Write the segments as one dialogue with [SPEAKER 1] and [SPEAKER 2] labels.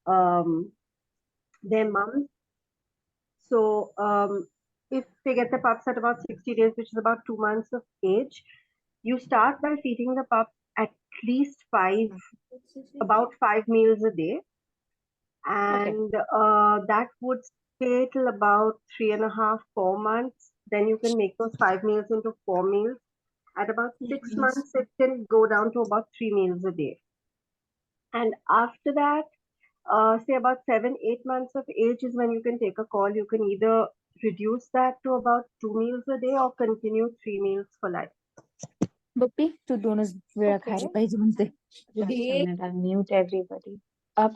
[SPEAKER 1] um, their mums. So if they get the pups at about 60 days, which is about 2 months of age, you start by feeding the pup at least about 5 meals a day.
[SPEAKER 2] Okay.
[SPEAKER 1] And that would stay till about 3.5, 4 months. Then you can make those 5 meals into 4 meals. At about 6 months, it can go down to about 3 meals a day. And after that, say about 7, 8 months of age is when you can take a call. You can either reduce that to about 2 meals a day or continue 3 meals for life.
[SPEAKER 3] Bappi तू दोनों वेळा
[SPEAKER 2] Okay.
[SPEAKER 3] खायला पाहिजे म्हणते.
[SPEAKER 2] Just a minute, I'll mute everybody.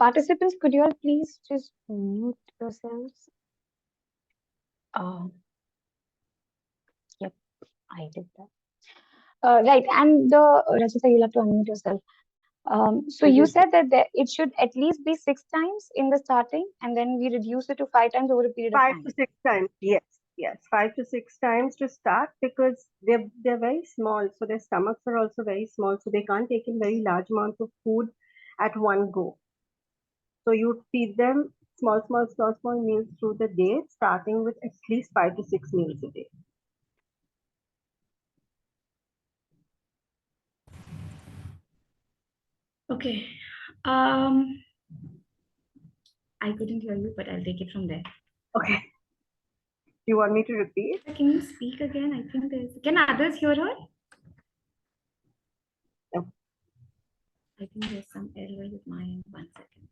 [SPEAKER 2] Participants, could you all please just mute yourselves? Yep, I did that. Right, and Rachita, you'll have to unmute yourself. So you said that it should at least be 6 times in the starting, and then we reduce it to 5 times over a period of
[SPEAKER 1] 5 to 6 times, yes. Yes, 5 to 6 times to start, because they're very small, so their stomachs are also very small, so they can't take in very large amounts of food at one go. So you feed them small meals through the day, starting with at least 5 to 6 meals a day.
[SPEAKER 4] Okay. I couldn't hear you, but I'll take it from there.
[SPEAKER 1] Okay. Do you want me to repeat?
[SPEAKER 4] Can you speak again? I think can others hear her?
[SPEAKER 1] No.
[SPEAKER 4] I think there's some error with my end. 1 second.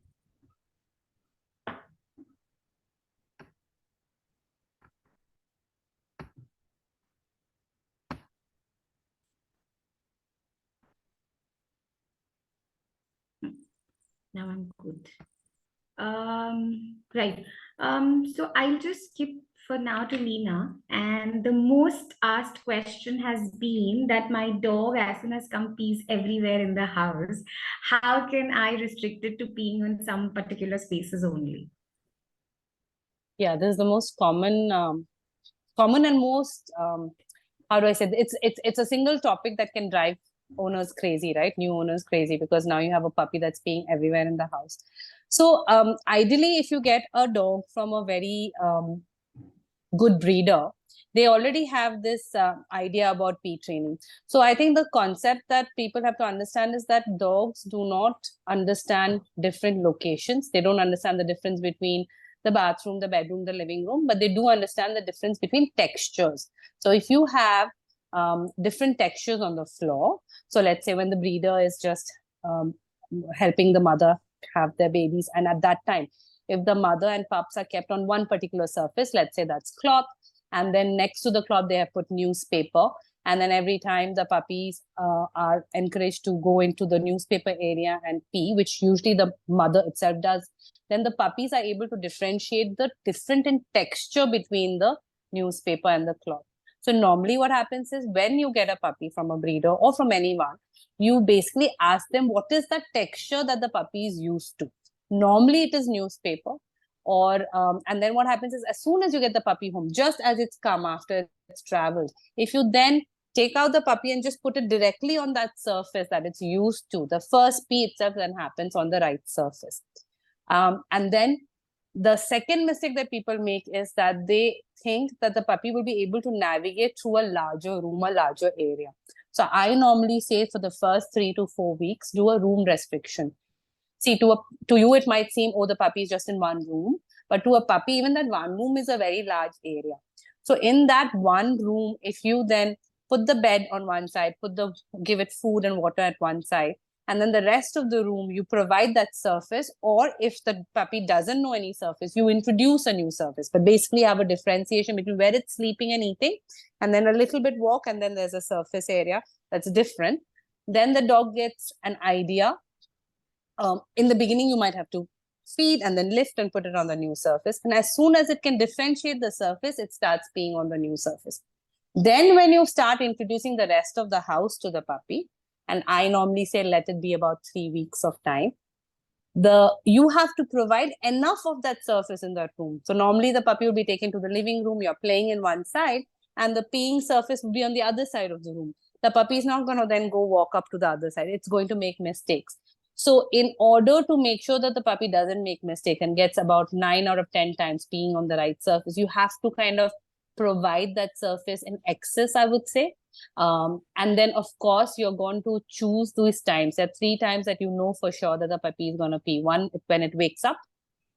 [SPEAKER 4] Now I'm good. Right. So I'll just skip for now to Lena. And the most asked question has been that my dog, as soon as come, pees everywhere in the house. How can I restrict it to peeing on some particular spaces only?
[SPEAKER 5] Yeah, this is the most common and most how do I say, it's a single topic that can drive owners crazy, right? New owners crazy, because now you have a puppy that's peeing everywhere in the house. So ideally, if you get a dog from a very good breeder, they already have this idea about pee training. So I think the concept that people have to understand is that dogs do not understand different locations. They don't understand the difference between the bathroom, the bedroom, the living room, but they do understand the difference between textures. So if you have different textures on the floor, so let's say when the breeder is just helping the mother have their babies, and at that time, if the mother and pups are kept on one particular surface, let's say that's cloth, and then next to the cloth they have put newspaper, and then every time the puppies are encouraged to go into the newspaper area and pee, which usually the mother itself does, then the puppies are able to differentiate the different in texture between the newspaper and the cloth. So normally what happens is, when you get a puppy from a breeder or from anyone, you basically ask them what is the texture that the puppy is used to. Normally it is newspaper, or and then what happens is, as soon as you get the puppy home, just as it's come after it's traveled, if you then take out the puppy and just put it directly on that surface that it's used to, the first pee itself then happens on the right surface. And then the second mistake that people make is that they think that the puppy will be able to navigate through a larger room, a larger area. So I normally say, for the first 3 to 4 weeks, do a room restriction. See, to you, it might seem, oh, the puppy is just in one room. But to a puppy, even that one room is a very large area. So in that one room, if you then put the bed on one side, give it food and water at one side, and then the rest of the room, you provide that surface, or if the puppy doesn't know any surface, you introduce a new surface. But basically have a differentiation between where it's sleeping and eating, and then a little bit walk, and then there's a surface area that's different. Then the dog gets an idea. In the beginning, you might have to feed and then lift and put it on the new surface. And as soon as it can differentiate the surface, it starts peeing on the new surface. Then when you start introducing the rest of the house to the puppy, and I normally say let it be about 3 weeks of time, you have to provide enough of that surface in that room. So normally the puppy will be taken to the living room, you're playing in one side, and the peeing surface will be on the other side of the room. The puppy is not going to then go walk up to the other side. It's going to make mistakes. So in order to make sure that the puppy doesn't make mistake and gets about 9 out of 10 times peeing on the right surface, you have to kind of provide that surface in excess, I would say. And then, of course, you're going to choose these times. There are 3 times that you know for sure that the puppy is going to pee. One, when it wakes up.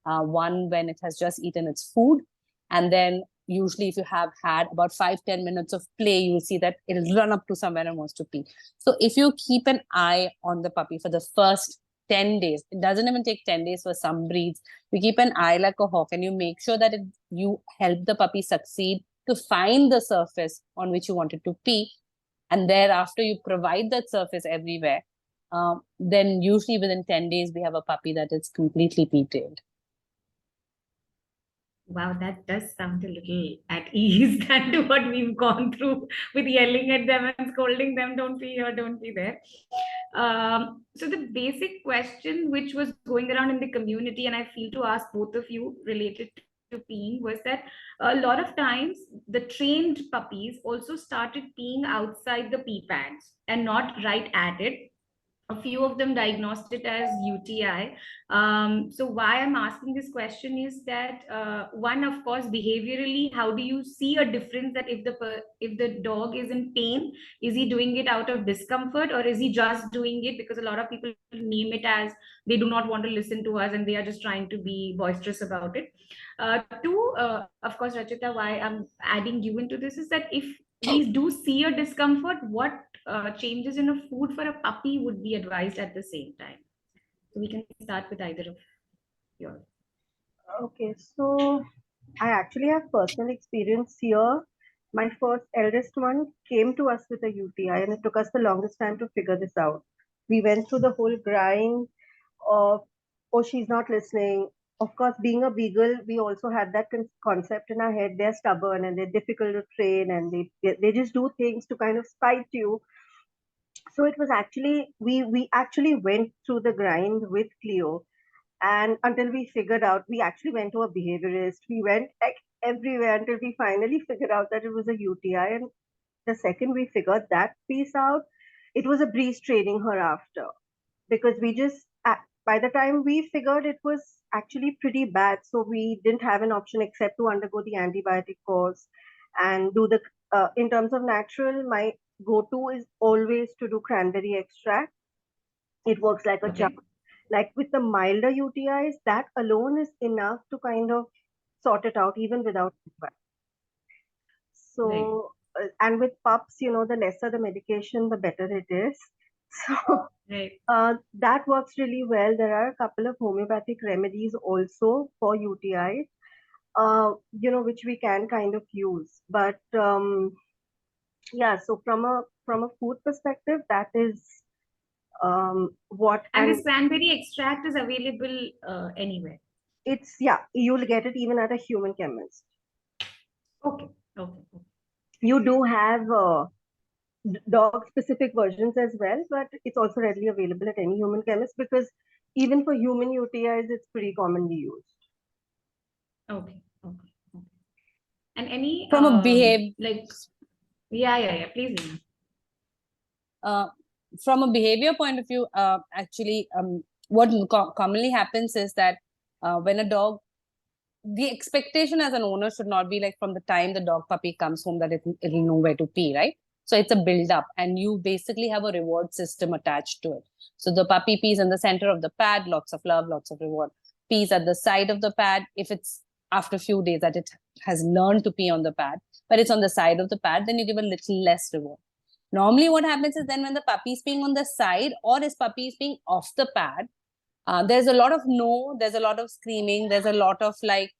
[SPEAKER 5] One, when it has just eaten its food. And then usually if you have had about 5-10 minutes of play, you'll see that it'll run up to somewhere and wants to pee. So if you keep an eye on the puppy for the first 10 days, it doesn't even take 10 days for some breeds. You keep an eye like a hawk and you make sure that you help the puppy succeed to find the surface on which you want it to pee. And thereafter you provide that surface everywhere. Then usually within 10 days, we have a puppy that is completely pea-tailed.
[SPEAKER 4] Wow, that does sound a little at ease than to what we've gone through with yelling at them and scolding them, don't be here, don't be there. So the basic question which was going around in the community, and I feel to ask both of you related to peeing, was that a lot of times the trained puppies also started peeing outside the pee pads and not right at it. A few of them diagnosed it as UTI. So why I'm asking this question is that one, of course, behaviorally, how do you see a difference that if the dog is in pain, is he doing it out of discomfort or is he just doing it because a lot of people name it as they do not want to listen to us and they are just trying to be boisterous about it. Two, of course, Rachita, why I'm adding you into this is that if we do see a discomfort, what changes in a food for a puppy would be advised at the same time? So we can start with either of yours.
[SPEAKER 1] Okay, so I actually have personal experience here. My first eldest one came to us with a UTI, and it took us the longest time to figure this out. We went through the whole grind of, oh, she's not listening. Of course, being a beagle, we also had that concept in our head. They're stubborn and they're difficult to train, and they just do things to kind of spite you. So it was actually we actually went through the grind with Cleo, and until we figured out, we actually went to a behaviorist. We went like everywhere until we finally figured out that it was a UTI. And the second we figured that piece out, it was a breeze training her after, because we just by the time we figured it was actually pretty bad, so we didn't have an option except to undergo the antibiotic course and do the in terms of natural, my go-to is always to do cranberry extract. It works like a charm.
[SPEAKER 4] Okay.
[SPEAKER 1] Like with the milder UTIs, that alone is enough to kind of sort it out even without antibiotics.
[SPEAKER 4] Right.
[SPEAKER 1] So and with pups, the lesser the medication, the better it is. So
[SPEAKER 4] Right.
[SPEAKER 1] that works really well. There are a couple of homeopathic remedies also for UTIs, which we can kind of use. But yeah, so from a food perspective, that is what
[SPEAKER 4] And this cranberry extract is available anywhere.
[SPEAKER 1] it's yeah, you'll get it even at a human chemist.
[SPEAKER 4] Okay. Okay.
[SPEAKER 1] You do have dog specific versions as well, but it's also readily available at any human chemist, because even for human UTIs, it's pretty commonly used.
[SPEAKER 4] Okay. Okay. Okay. And any
[SPEAKER 5] From a behavior,
[SPEAKER 4] like, yeah. Please. Lina.
[SPEAKER 5] from a behavior point of view, actually, what commonly happens is that when a dog, the expectation as an owner should not be like from the time the dog puppy comes home that it'll know where to pee, right? So it's a build up, and you basically have a reward system attached to it. So the puppy pees in the center of the pad, lots of love, lots of reward. Pees at the side of the pad if it's after a few days that it has learned to pee on the pad, but it's on the side of the pad, then you give a little less reward. Normally what happens is then when the puppy is peeing on the side or his puppy is peeing off the pad, there's a lot of no, there's a lot of screaming, there's a lot of like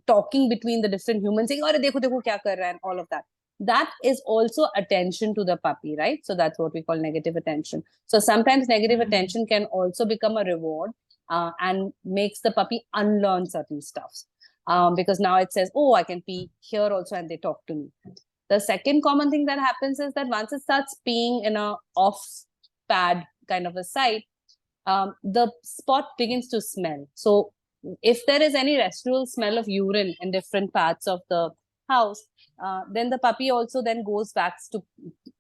[SPEAKER 5] talking between the different humans, saying, "Aare dekho dekho kya kar raha hai," and all of that. That is also attention to the puppy, right? So that's what we call negative attention. So sometimes negative attention can also become a reward and makes the puppy unlearn certain stuffs. Because now it says, "Oh, I can pee here also," and they talk to me. The second common thing that happens is that once it starts peeing in a off pad kind of a site, the spot begins to smell. So if there is any residual smell of urine in different parts of the house, then the puppy also then goes back to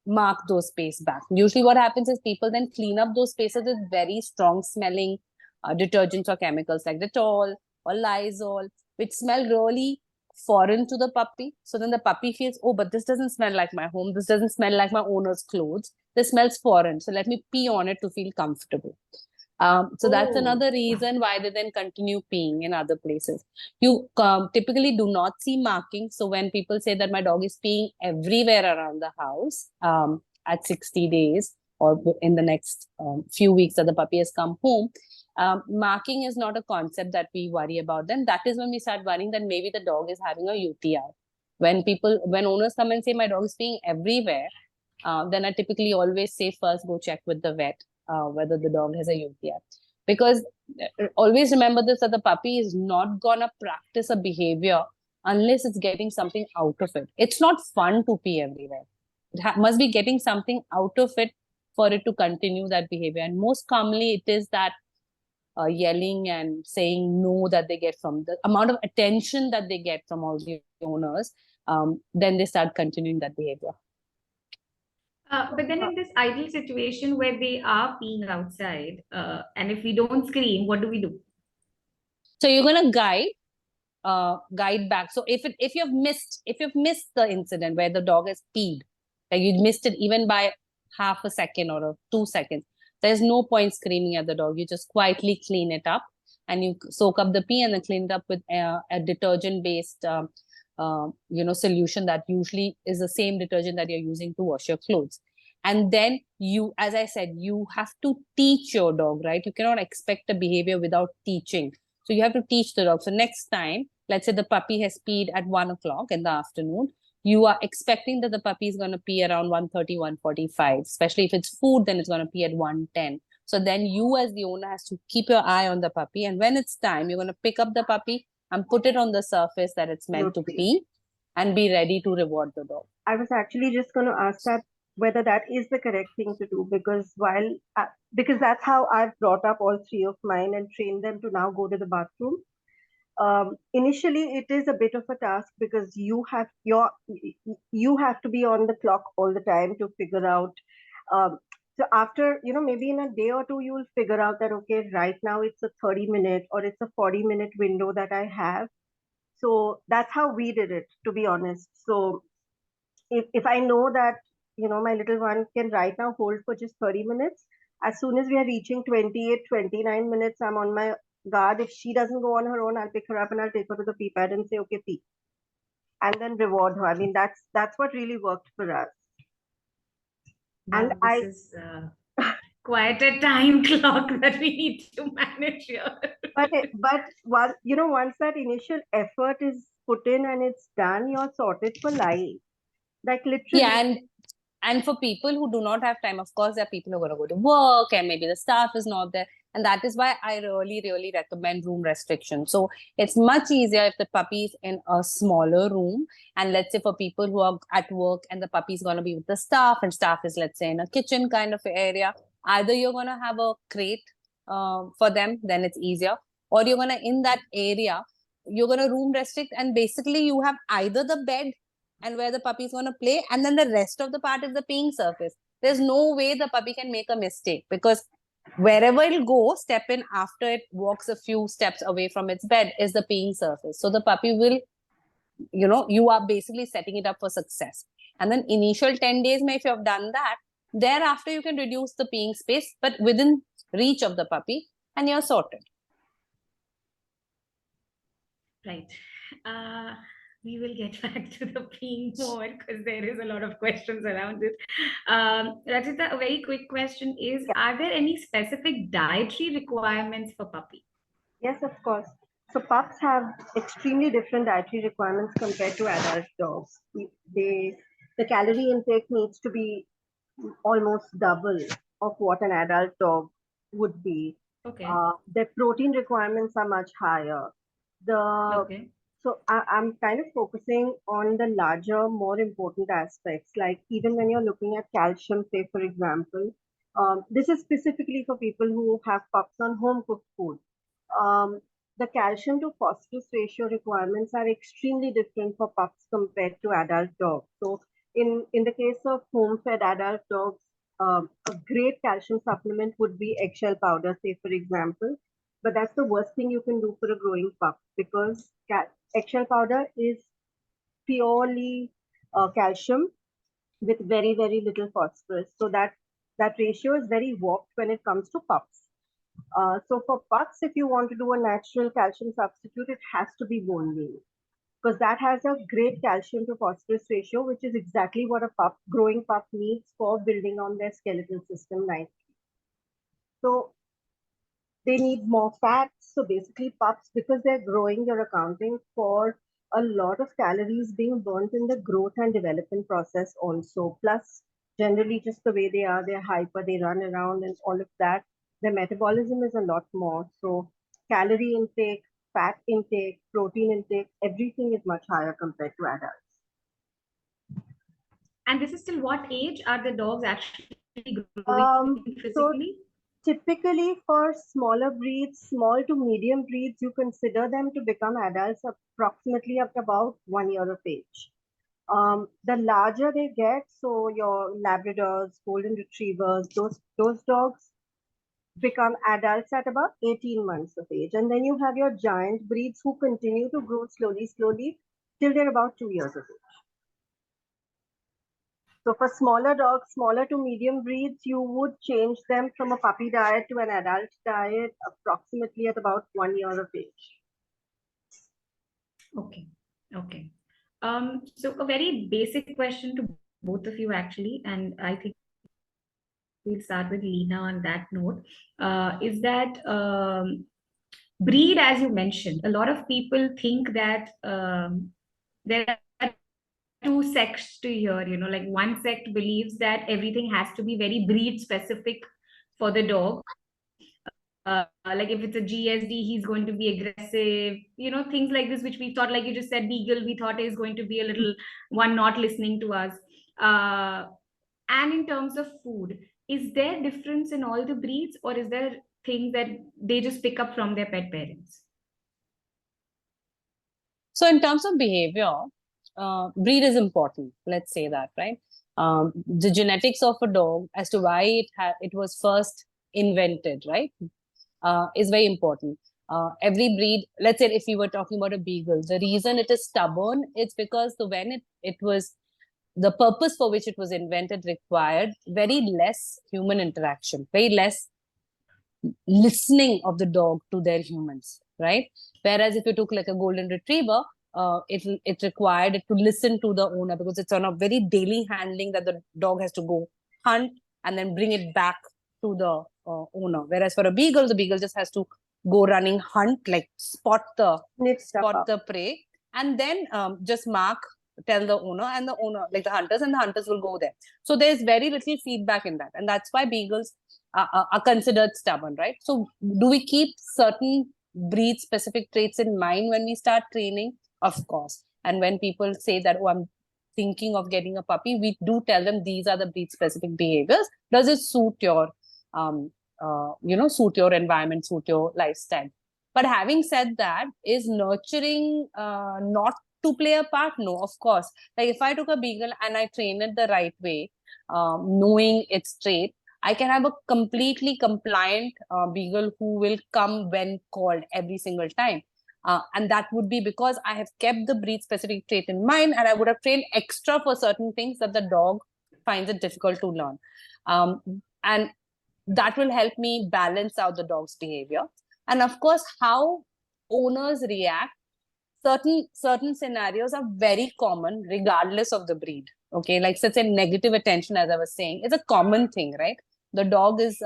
[SPEAKER 5] mark those space back. Usually what happens is people then clean up those spaces with very strong smelling detergents or chemicals like Dettol or Lysol, which smell really foreign to the puppy. So then the puppy feels, oh, but this doesn't smell like my home. This doesn't smell like my owner's clothes. This smells foreign. So let me pee on it to feel comfortable. So that's
[SPEAKER 1] Oh.
[SPEAKER 5] another reason why they then continue peeing in other places. You typically do not see marking. So when people say that my dog is peeing everywhere around the house at 60 days or in the next few weeks that the puppy has come home, marking is not a concept that we worry about. Then that is when we start worrying that maybe the dog is having a UTI. When owners come and say my dog is peeing everywhere, then I typically always say first go check with the vet whether the dog has a UTI. Because always remember this, that the puppy is not gonna practice a behavior unless it's getting something out of it. It's not fun to pee everywhere. It must be getting something out of it for it to continue that behavior. And most commonly, it is that yelling and saying no that they get from the amount of attention that they get from all the owners. Then they start continuing that behavior.
[SPEAKER 4] But then in this ideal situation where they are peeing outside, and if we don't scream, what do we do?
[SPEAKER 5] So you're gonna guide back. So if you've missed the incident where the dog has peed, like you missed it even by half a second or 2 seconds, there's no point screaming at the dog. You just quietly clean it up and you soak up the pee and then clean it up with a detergent based solution that usually is the same detergent that you're using to wash your clothes. And then you, as I said, you have to teach your dog, right? You cannot expect a behavior without teaching. So you have to teach the dog. So next time, let's say the puppy has peed at 1 o'clock in the afternoon, you are expecting that the puppy is going to pee around 1:30, 1:45. Especially if it's food, then it's going to pee at 1:10. So then you as the owner has to keep your eye on the puppy. And when it's time, you're going to pick up the puppy and put it on the surface that it's meant to pee and be ready to reward the dog.
[SPEAKER 1] I was actually just going to ask that whether that is the correct thing to do, because because that's how I've brought up all three of mine and trained them to now go to the bathroom. Initially, it is a bit of a task because you have to be on the clock all the time to figure out. So after, maybe in a day or two, you will figure out that, okay, right now it's a 30-minute or it's a 40-minute window that I have. So that's how we did it, to be honest. So if I know that, my little one can right now hold for just 30 minutes, as soon as we are reaching 28, 29 minutes, I'm on my guard. If she doesn't go on her own, I'll pick her up and I'll take her to the pee pad and say, okay, pee. And then reward her. I mean, that's what really worked for us. And
[SPEAKER 4] This is quite a time clock that we need to manage here.
[SPEAKER 1] but once that initial effort is put in and it's done, you're sorted for life. Like literally.
[SPEAKER 5] Yeah, and for people who do not have time, of course, there are people who are going to go to work and maybe the staff is not there. And that is why I really, really recommend room restriction. So it's much easier if the puppy is in a smaller room. And let's say for people who are at work and the puppy is going to be with the staff and staff is, let's say, in a kitchen kind of area, either you're going to have a crate for them, then it's easier. Or you're going to, in that area, you're going to room restrict. And basically you have either the bed and where the puppy is going to play, and then the rest of the part is the peeing surface. There's no way the puppy can make a mistake because wherever it'll go, step in after it walks a few steps away from its bed is the peeing surface. So the puppy will, you are basically setting it up for success. And then initial 10 days, if you have done that, thereafter you can reduce the peeing space, but within reach of the puppy, and you're sorted.
[SPEAKER 4] Right. We will get back to the peeing more because there is a lot of questions around this. Rachita, a very quick question is, are there any specific dietary requirements for puppy?
[SPEAKER 1] Yes, of course. So pups have extremely different dietary requirements compared to adult dogs. The calorie intake needs to be almost double of what an adult dog would be.
[SPEAKER 4] Okay.
[SPEAKER 1] Their protein requirements are much higher. So I'm kind of focusing on the larger, more important aspects, like even when you're looking at calcium, say, for example, this is specifically for people who have pups on home cooked food. the calcium to phosphorus ratio requirements are extremely different for pups compared to adult dogs. So in the case of home-fed adult dogs, a great calcium supplement would be eggshell powder, say for example. But that's the worst thing you can do for a growing pup because eggshell powder is purely calcium with very, very little phosphorus. So that ratio is very warped when it comes to pups. So for pups, if you want to do a natural calcium substitute, it has to be bone meal because that has a great calcium to phosphorus ratio, which is exactly what a growing pup needs for building on their skeletal system nicely. So they need more fats. So basically, pups, because they're growing, you're accounting for a lot of calories being burnt in the growth and development process also. Plus, generally, just the way they are, they're hyper, they run around and all of that. Their metabolism is a lot more. So, calorie intake, fat intake, protein intake, everything is much higher compared to adults.
[SPEAKER 4] And this is till what age are the dogs actually growing
[SPEAKER 1] So
[SPEAKER 4] physically?
[SPEAKER 1] typically, for smaller breeds, small to medium breeds, you consider them to become adults approximately at about 1 year of age. The larger they get, so your Labradors, Golden Retrievers, those dogs become adults at about 18 months of age. And then you have your giant breeds who continue to grow slowly, slowly till they're about 2 years of age. So for smaller dogs, smaller to medium breeds, you would change them from a puppy diet to an adult diet approximately at about 1 year of age.
[SPEAKER 4] Okay. Okay. So a very basic question to both of you actually, and I think we'll start with Lena on that note. Is that breed, as you mentioned, a lot of people think that there are two sects to here, like one sect believes that everything has to be very breed specific for the dog. Like if it's a GSD, he's going to be aggressive, things like this, which we thought, like you just said, Beagle, we thought is going to be a little one not listening to us. And in terms of food, is there difference in all the breeds, or is there things that they just pick up from their pet parents?
[SPEAKER 5] So in terms of behavior, breed is important. Let's say that, right? The genetics of a dog as to why it was first invented, right, is very important. Every breed, let's say if we were talking about a beagle, the reason it is stubborn, it's because the purpose for which it was invented required very less human interaction, very less listening of the dog to their humans, right? Whereas if you took like a golden retriever, it required it to listen to the owner because it's on a very daily handling that the dog has to go hunt and then bring it back to the owner. Whereas for a beagle, the beagle just has to go running hunt, like spot the prey, and then just tell the owner, and the owner, like the hunters, and the hunters will go there. So there's very little feedback in that, and that's why beagles are considered stubborn, right? So do we keep certain breed specific traits in mind when we start training? Of course. And when people say that, oh, I'm thinking of getting a puppy, we do tell them these are the breed specific behaviors. Does it suit your suit your environment, suit your lifestyle? But having said that, is nurturing not to play a part? No, of course. Like if I took a beagle and I train it the right way, knowing its trait, I can have a completely compliant beagle who will come when called every single time. And that would be because I have kept the breed specific trait in mind, and I would have trained extra for certain things that the dog finds it difficult to learn. And that will help me balance out the dog's behavior. And of course, how owners react, certain scenarios are very common regardless of the breed. Okay, like such a negative attention, as I was saying, is a common thing, right? The dog is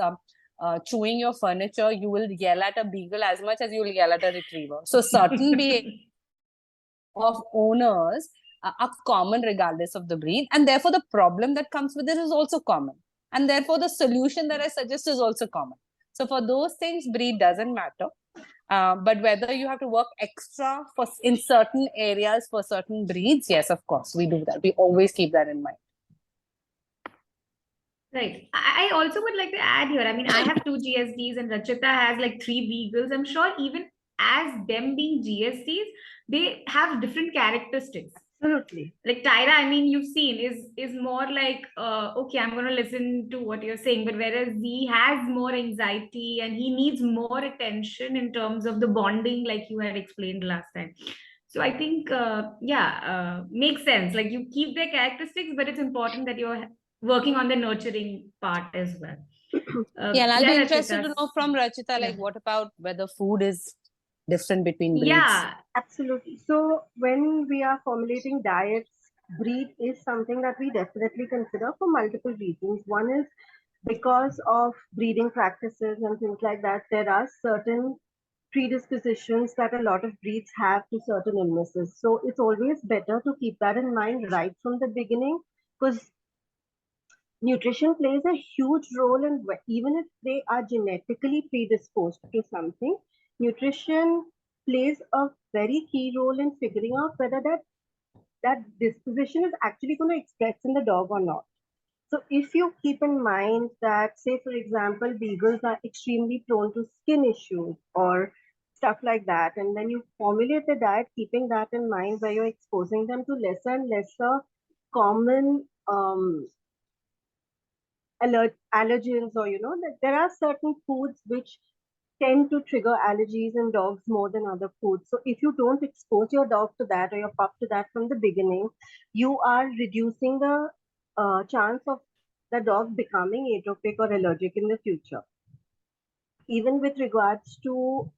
[SPEAKER 5] chewing your furniture, you will yell at a beagle as much as you will yell at a retriever. So certain behavior of owners are common regardless of the breed, and therefore the problem that comes with it is also common, and therefore the solution that I suggest is also common. So for those things, breed doesn't matter. But whether you have to work extra in certain areas for certain breeds, yes, of course, we do that. We always keep that in mind.
[SPEAKER 4] Right. I also would like to add here. I mean, I have 2 GSDs and Rachita has like 3 beagles. I'm sure even as them being GSTs, they have different characteristics.
[SPEAKER 1] Absolutely.
[SPEAKER 4] Like Tyra, I mean, you've seen is more like, okay, I'm going to listen to what you're saying, but whereas he has more anxiety and he needs more attention in terms of the bonding, like you had explained last time. So I think, makes sense. Like you keep their characteristics, but it's important that you're working on the nurturing part as well.
[SPEAKER 5] Yeah, and I'll be interested to
[SPEAKER 4] Rachita.
[SPEAKER 5] know from Rachita, like,
[SPEAKER 4] Yeah.
[SPEAKER 5] what about whether food is different between breeds?
[SPEAKER 4] Yeah.
[SPEAKER 1] Absolutely. So when we are formulating diets, breed is something that we definitely consider for multiple reasons. One is because of breeding practices and things like that, there are certain predispositions that a lot of breeds have to certain illnesses. So it's always better to keep that in mind right from the beginning, because nutrition plays a huge role in even if they are genetically predisposed to something, nutrition plays a very key role in figuring out whether that disposition is actually going to express in the dog or not. So if you keep in mind that, say, for example, beagles are extremely prone to skin issues or stuff like that, and then you formulate the diet keeping that in mind, where you're exposing them to lesser and lesser common allergens, or that there are certain foods which tend to trigger allergies in dogs more than other foods. So if you don't expose your dog to that or your pup to that from the beginning, you are reducing the chance of the dog becoming atopic or allergic in the future. Even with regards to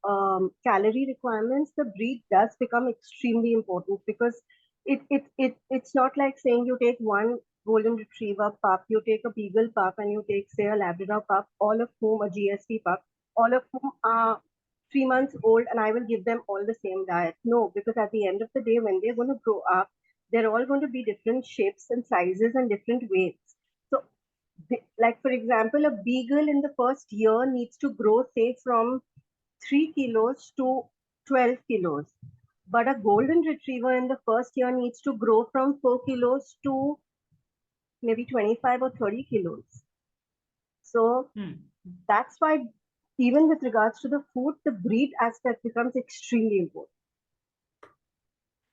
[SPEAKER 1] calorie requirements, the breed does become extremely important, because it's not like saying you take one golden retriever pup, you take a beagle pup, and you take, say, a Labrador pup, all of whom a GST pup, all of whom are 3 months old, and I will give them all the same diet. No, because at the end of the day, when they're going to grow up, they're all going to be different shapes and sizes and different weights. So like for example, a beagle in the first year needs to grow, say, from 3 kilos to 12 kilos, but a golden retriever in the first year needs to grow from 4 kilos to maybe 25 or 30 kilos. So that's why, even with regards to the food, the breed aspect becomes extremely important.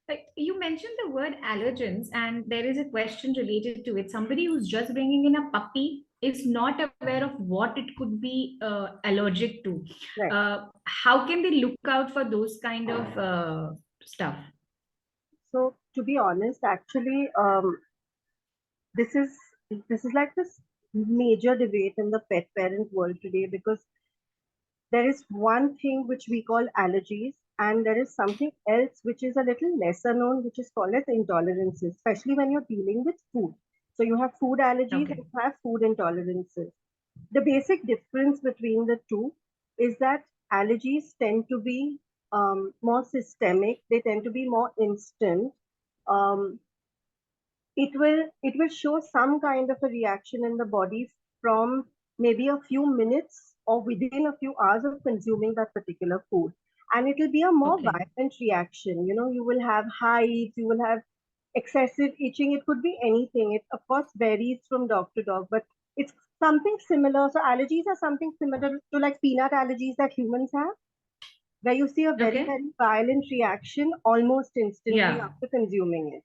[SPEAKER 4] Like you mentioned the word allergens, and there is a question related to it. Somebody who's just bringing in a puppy is not aware of what it could be allergic to.
[SPEAKER 1] Right.
[SPEAKER 4] How can they look out for those kind of stuff?
[SPEAKER 1] So to be honest, actually, this is this is like this major debate in the pet parent world today, because there is one thing which we call allergies, and there is something else which is a little lesser known, which is called as intolerances, especially when you're dealing with food. So you have food allergies and
[SPEAKER 4] Okay.
[SPEAKER 1] you have food intolerances. The basic difference between the two is that allergies tend to be more systemic, they tend to be more instant. Um, it will show some kind of a reaction in the body from maybe a few minutes or within a few hours of consuming that particular food, and it will be a more
[SPEAKER 4] Okay.
[SPEAKER 1] violent reaction. You will have hives, you will have excessive itching, it could be anything. It of course varies from dog to dog, but it's something similar. So allergies are something similar to like peanut allergies that humans have, where you see a very,
[SPEAKER 4] Okay.
[SPEAKER 1] very violent reaction almost instantly
[SPEAKER 4] Yeah.
[SPEAKER 1] after consuming it.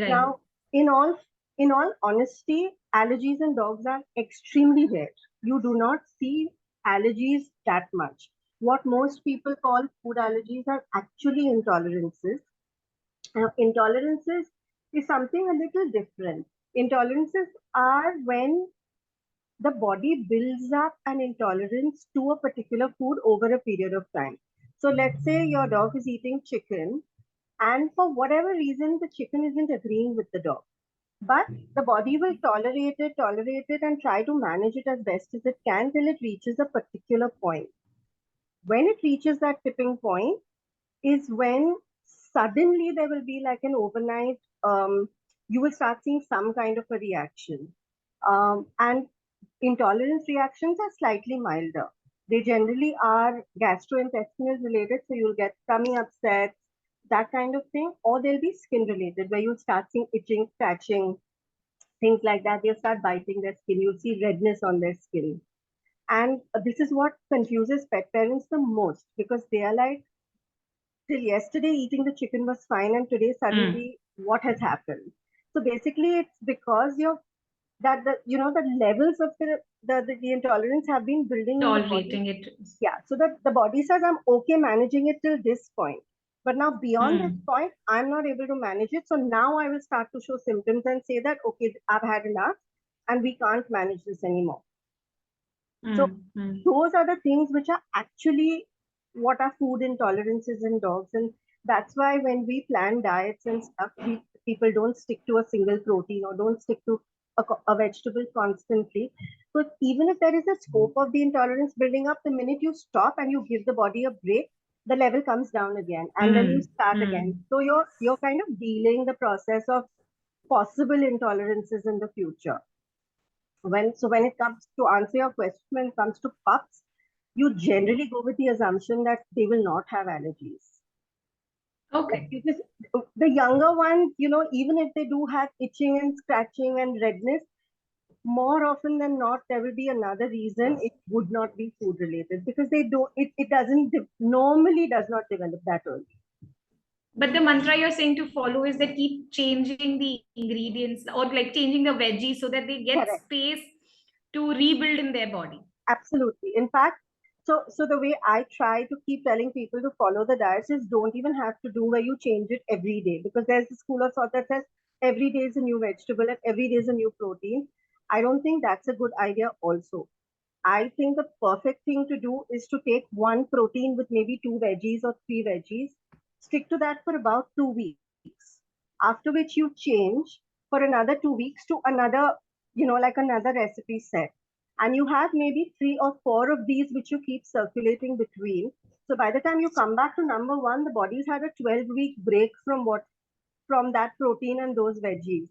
[SPEAKER 4] Right.
[SPEAKER 1] Now, in all honesty, allergies in dogs are extremely rare. You do not see allergies that much. What most people call food allergies are actually intolerances. Intolerances is something a little different. Intolerances are when the body builds up an intolerance to a particular food over a period of time. So let's say your dog is eating chicken, and for whatever reason, the chicken isn't agreeing with the dog. But the body will tolerate it, and try to manage it as best as it can till it reaches a particular point. When it reaches that tipping point, is when suddenly there will be like an overnight, you will start seeing some kind of a reaction. And intolerance reactions are slightly milder. They generally are gastrointestinal related, so you'll get tummy upsets, that kind of thing, or they'll be skin related, where you'll start seeing itching, scratching, things like that. They'll start biting their skin. You'll see redness on their skin. And this is what confuses pet parents the most, because they are like, till yesterday eating the chicken was fine, and today suddenly what has happened? So basically, it's because the levels of the intolerance have been building in the body.
[SPEAKER 4] Tolerating it.
[SPEAKER 1] Yeah, so that the body says I'm okay managing it till this point, but now beyond this point I'm not able to manage it. So now I will start to show symptoms and say that okay, I've had enough and we can't manage this anymore. So those are the things which are actually what are food intolerances in dogs. And that's why when we plan diets and stuff, people don't stick to a single protein or don't stick to a vegetable constantly. But even if there is a scope of the intolerance building up, the minute you stop and you give the body a break, the level comes down again and then you start again. So you're kind of delaying the process of possible intolerances in the future. When it comes to answer your question, when it comes to pups, you generally go with the assumption that they will not have allergies.
[SPEAKER 4] Okay.
[SPEAKER 1] Because the younger ones, even if they do have itching and scratching and redness, more often than not, there will be another reason. It would not be food related because they don't. It doesn't normally does not develop that early.
[SPEAKER 4] But the mantra you're saying to follow is that keep changing the ingredients or like changing the veggies so that they get
[SPEAKER 1] Correct.
[SPEAKER 4] space to rebuild in their body.
[SPEAKER 1] Absolutely. In fact, so the way I try to keep telling people to follow the diets is don't even have to do where you change it every day, because there's a school of thought that says every day is a new vegetable and every day is a new protein. I don't think that's a good idea also. I think the perfect thing to do is to take one protein with maybe two veggies or three veggies, stick to that for about 2 weeks, after which you change for another 2 weeks to another, like another recipe set. And you have maybe 3 or 4 of these which you keep circulating between. So by the time you come back to number one, the body's had a 12-week break from that protein and those veggies.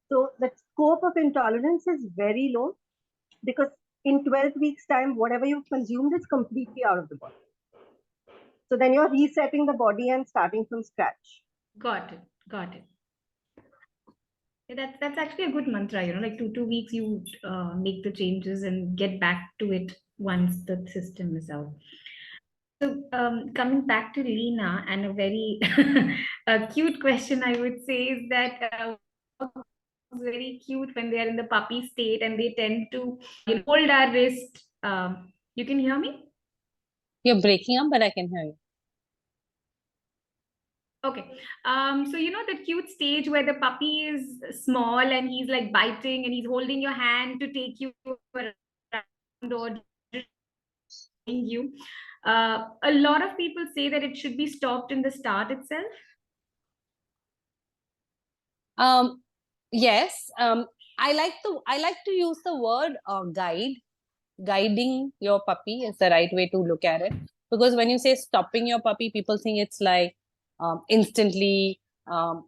[SPEAKER 1] So the scope of intolerance is very low because in 12 weeks' time, whatever you've consumed is completely out of the body. So then you're resetting the body and starting from scratch.
[SPEAKER 4] Got it. Got it. Yeah, that's actually a good mantra, like 2 weeks you make the changes and get back to it once the system is out. So coming back to Lena, and a very cute question I would say is that very cute when they are in the puppy state and they tend to hold our wrist. You can hear me?
[SPEAKER 5] You're breaking up, but I can hear you.
[SPEAKER 4] Okay. So the cute stage where the puppy is small and he's like biting and he's holding your hand to take you around or you. A lot of people say that it should be stopped in the start itself.
[SPEAKER 5] Yes. I like to use the word guide. Guiding your puppy is the right way to look at it, because when you say stopping your puppy, people think it's like instantly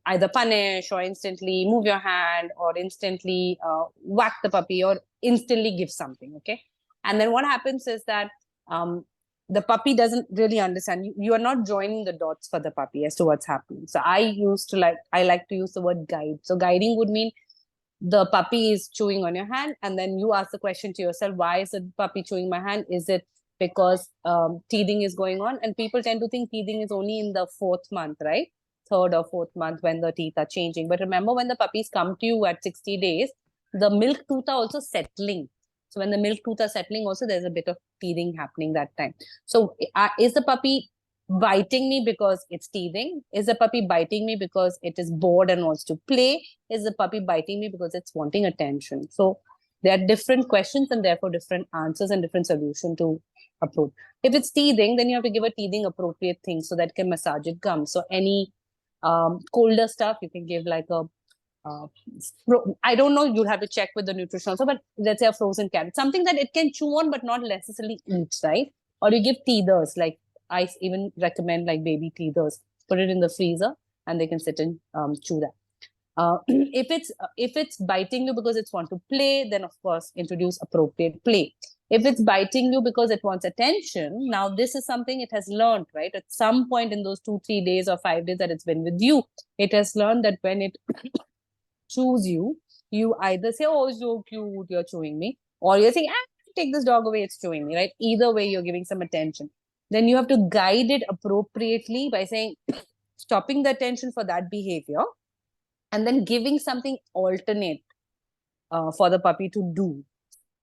[SPEAKER 5] either punish or instantly move your hand or instantly whack the puppy or instantly give something. Okay. And then what happens is that the puppy doesn't really understand. You are not joining the dots for the puppy as to what's happening. So I like to use the word guide. So guiding would mean the puppy is chewing on your hand, and then you ask the question to yourself, why is the puppy chewing my hand? Is it because teething is going on? And people tend to think teething is only in the 4th month, right? 3rd or 4th month when the teeth are changing. But remember, when the puppies come to you at 60 days, the milk tooth are also settling. So when the milk tooth are settling also, there's a bit of teething happening that time. So is the puppy biting me because it's teething? Is the puppy biting me because it is bored and wants to play? Is the puppy biting me because it's wanting attention? So there are different questions and therefore different answers and different solution to approach. If it's teething, then you have to give a teething appropriate thing so that can massage it gum. So any colder stuff, you can give like a I don't know, you'll have to check with the nutrition also, but let's say a frozen carrot, something that it can chew on but not necessarily eat, right? Or you give teethers, like I even recommend like baby teethers, put it in the freezer and they can sit and chew that. If it's biting you because it's want to play, then of course introduce appropriate play. If it's biting you because it wants attention, now this is something it has learned, right? At some point in those 2-3 days or 5 days that it's been with you, it has learned that when it chews you, you either say, oh, so cute, you're chewing me, or you're saying, take this dog away, it's chewing me, right? Either way, you're giving some attention. then you have to guide it appropriately by saying, stopping the attention for that behavior, and then giving something alternate for the puppy to do.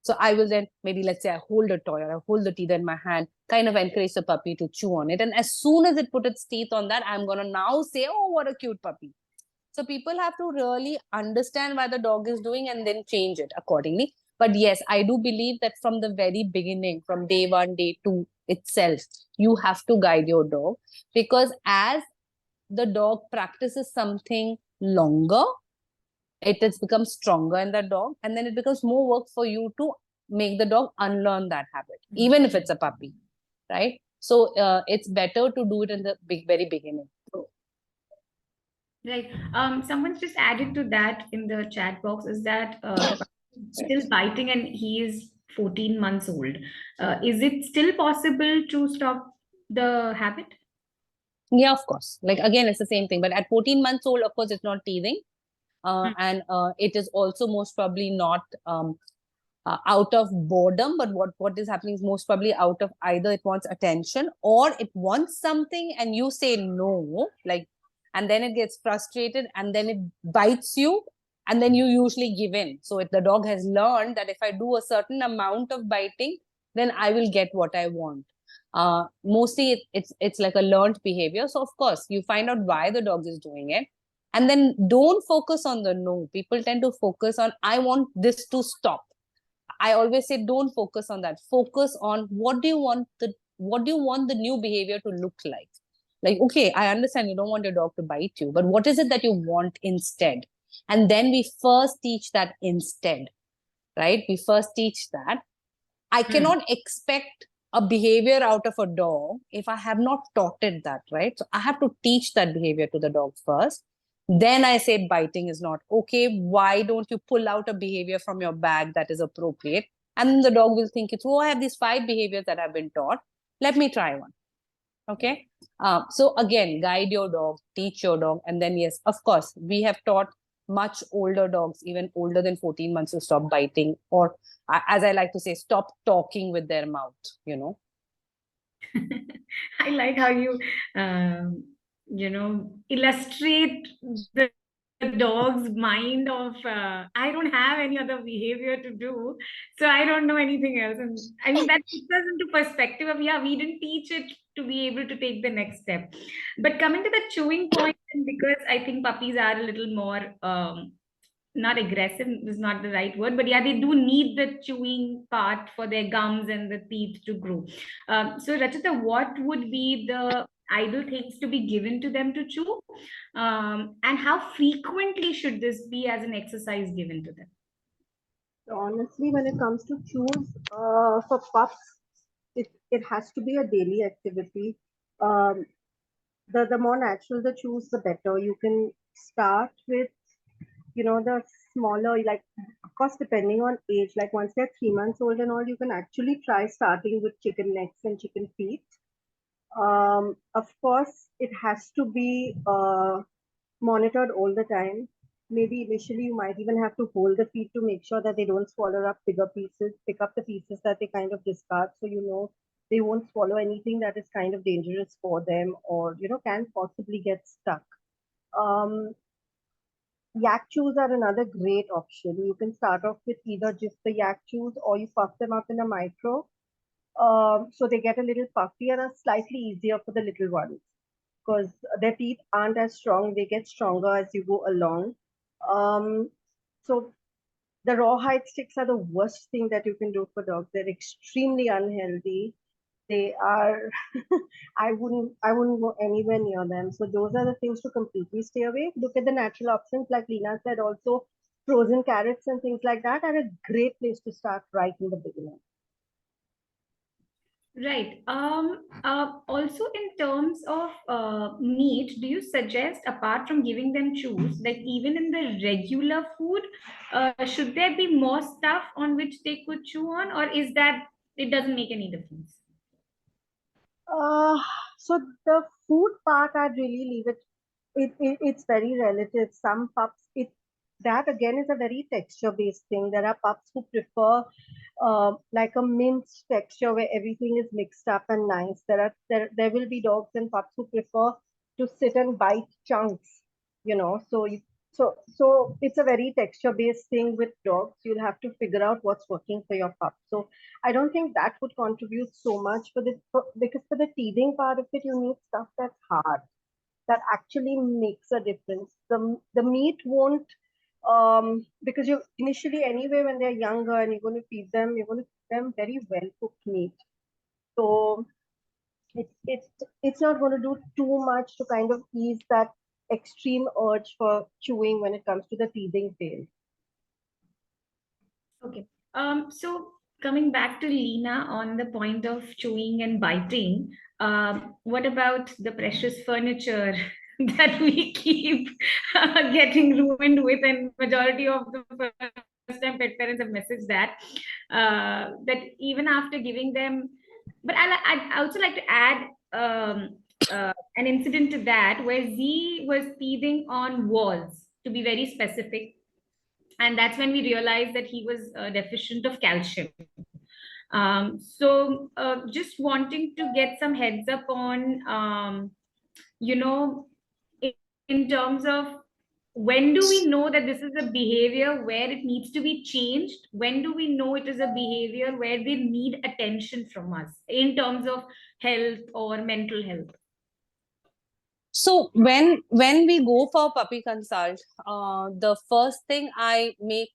[SPEAKER 5] So I will then, maybe let's say I hold a toy or I hold the teether in my hand, kind of encourage the puppy to chew on it. And as soon as it put its teeth on that, I'm going to now say, oh, what a cute puppy. So people have to really understand why the dog is doing and then change it accordingly. But yes, I do believe that from the very beginning, from day 1, day 2 itself, you have to guide your dog, because as the dog practices something longer, it has become stronger in the dog, and then it becomes more work for you to make the dog unlearn that habit, even if it's a puppy, right? So it's better to do it in the very beginning.
[SPEAKER 4] Right. Someone's just added to that in the chat box is that the puppy is still biting and he is 14 months old. Is it still possible to stop the habit?
[SPEAKER 5] Yeah, of course. Like again, it's the same thing. But at 14 months old, of course, it's not teething. And it is also most probably not out of boredom, but what is happening is most probably out of either it wants attention or it wants something and you say no, like, and then it gets frustrated and then it bites you, and then you usually give in. So if the dog has learned that if I do a certain amount of biting, then I will get what I want. Mostly it's like a learned behavior. So of course you find out why the dog is doing it, and then don't focus on the no. People tend to focus on, I want this to stop. I always say don't focus on that. Focus on what do you want the new behavior to look like. Like, okay, I understand you don't want your dog to bite you, but what is it that you want instead? And then we first teach that instead, right? We first teach that. I cannot expect a behavior out of a dog if I have not taught it that, right? So I have to teach that behavior to the dog first. Then I say biting is not okay. Why don't you pull out a behavior from your bag that is appropriate? And the dog will think it's, oh, I have these 5 behaviors that have been taught. Let me try one. Okay. So again, guide your dog, teach your dog. And then, yes, of course, we have taught much older dogs, even older than 14 months, to stop biting, or as I like to say, stop talking with their mouth,
[SPEAKER 4] I like how you, illustrate the dog's mind of, I don't have any other behavior to do, so I don't know anything else. And I mean, that puts us into perspective of, yeah, we didn't teach it to be able to take the next step. But coming to the chewing point, and because I think puppies are a little more, not aggressive is not the right word, but yeah, they do need the chewing part for their gums and the teeth to grow. So Rachita, what would be the ideal things to be given to them to chew? And how frequently should this be as an exercise given to them?
[SPEAKER 1] Honestly, when it comes to chews, for pups, it has to be a daily activity. Um, the more natural the chews, the better. You can start with, the smaller, like, of course, depending on age, like once they're 3 months old and all, you can actually try starting with chicken necks and chicken feet. Of course, it has to be monitored all the time. Maybe initially you might even have to hold the feet to make sure that they don't swallow up bigger pieces, pick up the pieces that they kind of discard, so they won't swallow anything that is kind of dangerous for them, or can possibly get stuck. Um, Yak chews are another great option. You can start off with either just the yak chews or you puff them up in a micro. So they get a little puffy and are slightly easier for the little ones because their teeth aren't as strong. They get stronger as you go along. So the rawhide sticks are the worst thing that you can do for dogs. They're extremely unhealthy. They are I wouldn't go anywhere near them. So those are the things to completely stay away. Look at the natural options, like Lena said, also frozen carrots and things like that are a great place to start right in the beginning.
[SPEAKER 4] Right. Also, in terms of meat, do you suggest, apart from giving them chews, like even in the regular food, should there be more stuff on which they could chew on, or is that it doesn't make any difference?
[SPEAKER 1] Uh, so the food part, I'd really leave it. It's very relative. Some pups, that again is a very texture based thing. There are pups who prefer like a minced texture where everything is mixed up and nice. There will be dogs and pups who prefer to sit and bite chunks, you know. So it's a very texture based thing with dogs. You'll have to figure out what's working for your pup. So I don't think that would contribute so much because for the teething part of it, you need stuff that's hard, that actually makes a difference. The meat won't, because you initially anyway when they're younger and you're going to feed them, you're going to feed them very well cooked meat. So it's not going to do too much to kind of ease that extreme urge for chewing when it comes to the teething phase.
[SPEAKER 4] Okay. So coming back to Lena on the point of chewing and biting, what about the precious furniture that we keep getting ruined with, and majority of the first-time pet parents have messaged that even after giving them, but I'd also like to add an incident to that where Z was teething on walls, to be very specific, and that's when we realized that he was deficient of calcium. So just wanting to get some heads up on, you know, in terms of when do we know that this is a behavior where it needs to be changed? When do we know it is a behavior where they need attention from us in terms of health or mental health?
[SPEAKER 5] So when we go for puppy consult, the first thing I make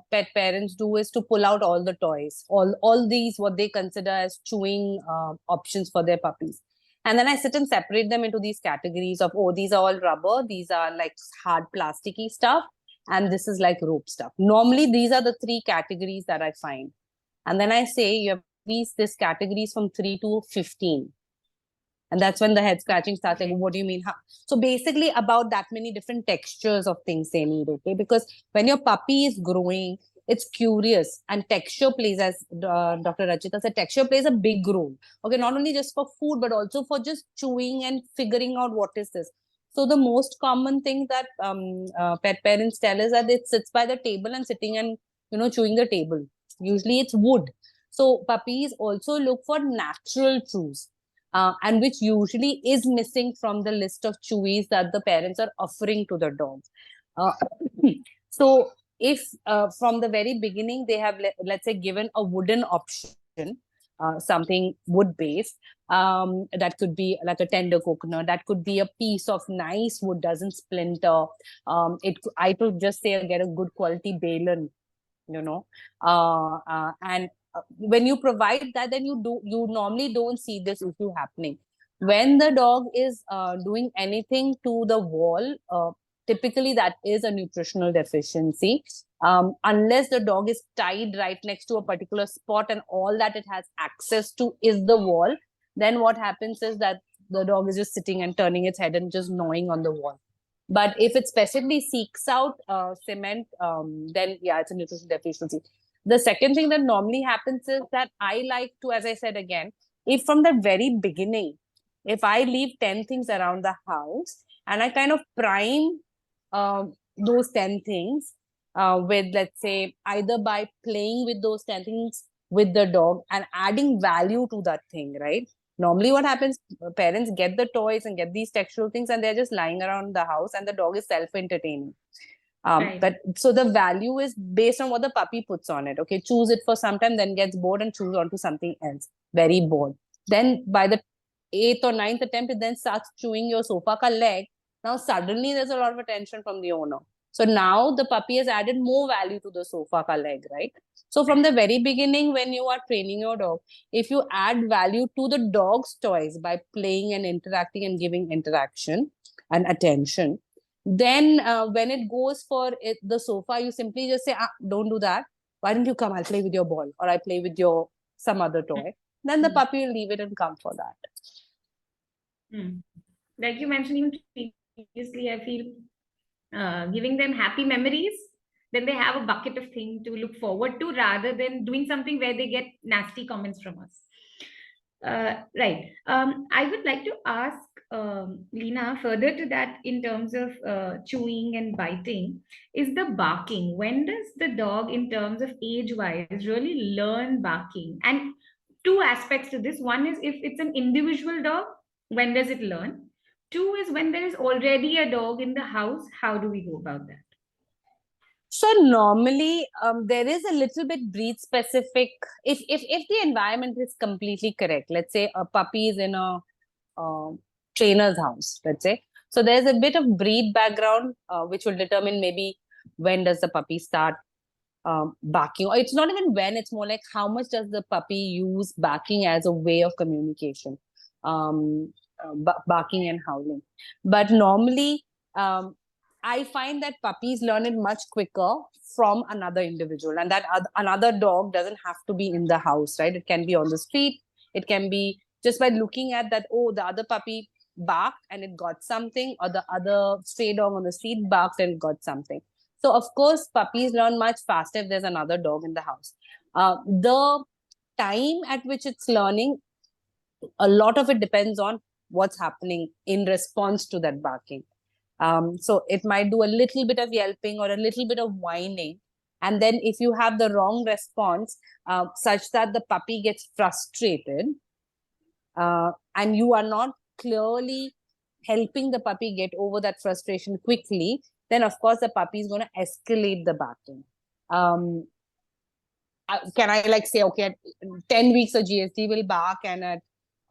[SPEAKER 5] pet parents do is to pull out all the toys, all these what they consider as chewing options for their puppies, and then I sit and separate them into these categories of, oh, these are all rubber, these are like hard plasticky stuff, and this is like rope stuff. Normally these are the three categories that I find, and then I say you have these categories from 3 to 15. And that's when the head scratching starts, like, what do you mean? Huh? So basically about that many different textures of things they need, okay? Because when your puppy is growing, it's curious, and texture plays, as Dr. Rachita said, texture plays a big role. Okay, not only just for food, but also for just chewing and figuring out what is this. So the most common thing that pet parents tell is that it sits by the table and sitting and, chewing the table. Usually it's wood. So puppies also look for natural chews. And which usually is missing from the list of chewies that the parents are offering to the dogs. So if from the very beginning they have, let's say, given a wooden option, something wood based, that could be like a tender coconut, that could be a piece of nice wood, doesn't splinter. I could just say get a good quality balan, and when you provide that, then you normally don't see this issue happening. When the dog is doing anything to the wall, typically that is a nutritional deficiency, unless the dog is tied right next to a particular spot and all that it has access to is the wall. Then what happens is that the dog is just sitting and turning its head and just gnawing on the wall. But if it specifically seeks out cement, then yeah, it's a nutritional deficiency. The second thing that normally happens is that I like to, as I said again, if from the very beginning, if I leave 10 things around the house and I kind of prime those 10 things with, let's say, either by playing with those 10 things with the dog and adding value to that thing, right? Normally what happens, parents get the toys and get these textural things and they're just lying around the house and the dog is self-entertaining.
[SPEAKER 4] Right.
[SPEAKER 5] But so the value is based on what the puppy puts on it. Okay, choose it for some time, then gets bored and choose on to something else. Very bored. Then by the 8th or 9th attempt, it then starts chewing your sofa ka leg. Now suddenly there's a lot of attention from the owner. So now the puppy has added more value to the sofa ka leg, right? So from the very beginning, when you are training your dog, if you add value to the dog's toys by playing and interacting and giving interaction and attention, then when it goes for the sofa, you simply just say, don't do that. Why don't you come? I'll play with your ball or I play with your some other toy. Then the puppy will leave it and come for that.
[SPEAKER 4] Like you mentioned even previously, I feel giving them happy memories, then they have a bucket of things to look forward to rather than doing something where they get nasty comments from us. Right. I would like to ask Lena further to that in terms of chewing and biting. Is the barking, when does the dog, in terms of age wise, really learn barking? And two aspects to this. One is if it's an individual dog, when does it learn? Two is when there is already a dog in the house, how do we go about that?
[SPEAKER 5] So normally, there is a little bit breed specific. If the environment is completely correct, let's say a puppy is in a trainer's house, let's say. So there's a bit of breed background, which will determine maybe when does the puppy start barking. Or it's not even when, it's more like how much does the puppy use barking as a way of communication, barking and howling. But normally, I find that puppies learn it much quicker from another individual, and that another dog doesn't have to be in the house, right? It can be on the street. It can be just by looking at that, oh, the other puppy barked and it got something, or the other stray dog on the street barked and it got something. So, of course, puppies learn much faster if there's another dog in the house. The time at which it's learning, a lot of it depends on what's happening in response to that barking. So it might do a little bit of yelping or a little bit of whining. And then if you have the wrong response, such that the puppy gets frustrated, and you are not clearly helping the puppy get over that frustration quickly, then of course the puppy is going to escalate the barking. Can I like say, okay, at 10 weeks a GSD will bark and at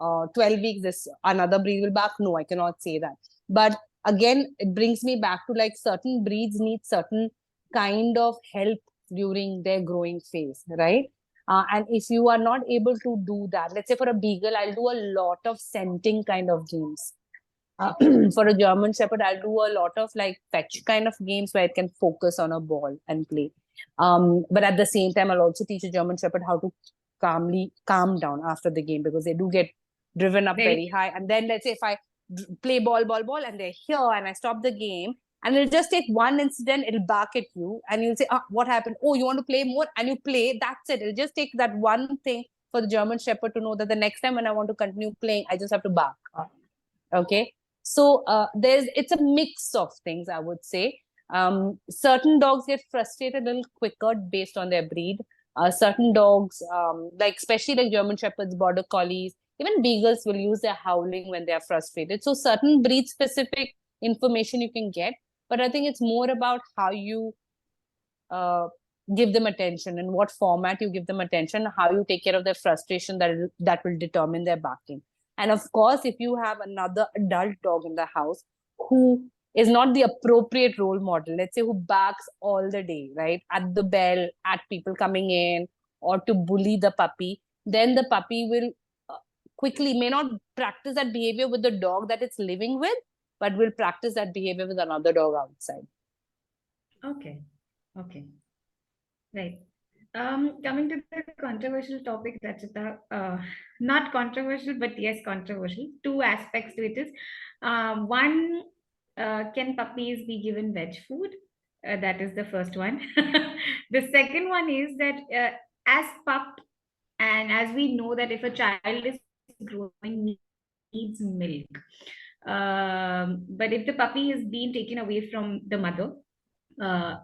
[SPEAKER 5] 12 weeks this another breed will bark? No, I cannot say that. But again, it brings me back to like certain breeds need certain kind of help during their growing phase, right? And if you are not able to do that, let's say for a beagle, I'll do a lot of scenting kind of games. For a German Shepherd, I'll do a lot of like fetch kind of games where it can focus on a ball and play. But at the same time, I'll also teach a German Shepherd how to calm down after the game, because they do get driven up very high. And then let's say if I play ball, and they're here and I stop the game, and it'll just take one incident, it'll bark at you and you'll say, what happened? Oh, you want to play more? And you play, that's it. It'll just take that one thing for the German Shepherd to know that the next time when I want to continue playing, I just have to bark. Okay. So it's a mix of things, I would say. Certain dogs get frustrated a little quicker based on their breed. Certain dogs, like especially like German Shepherds, Border Collies, even Beagles will use their howling when they are frustrated. So certain breed specific information you can get, but I think it's more about how you give them attention, and what format you give them attention, how you take care of their frustration, that will determine their barking. And of course, if you have another adult dog in the house who is not the appropriate role model, let's say who barks all the day, right, at the bell, at people coming in, or to bully the puppy, then the puppy will quickly may not practice that behavior with the dog that it's living with, but will practice that behavior with another dog outside.
[SPEAKER 4] Okay. Okay. Right. Coming to the controversial topic, Rachita, not controversial, but yes, controversial. Two aspects to it is, one, can puppies be given veg food? That is the first one. The second one is that as pup, and as we know that if a child is growing, needs milk. But if the puppy is being taken away from the mother, uh,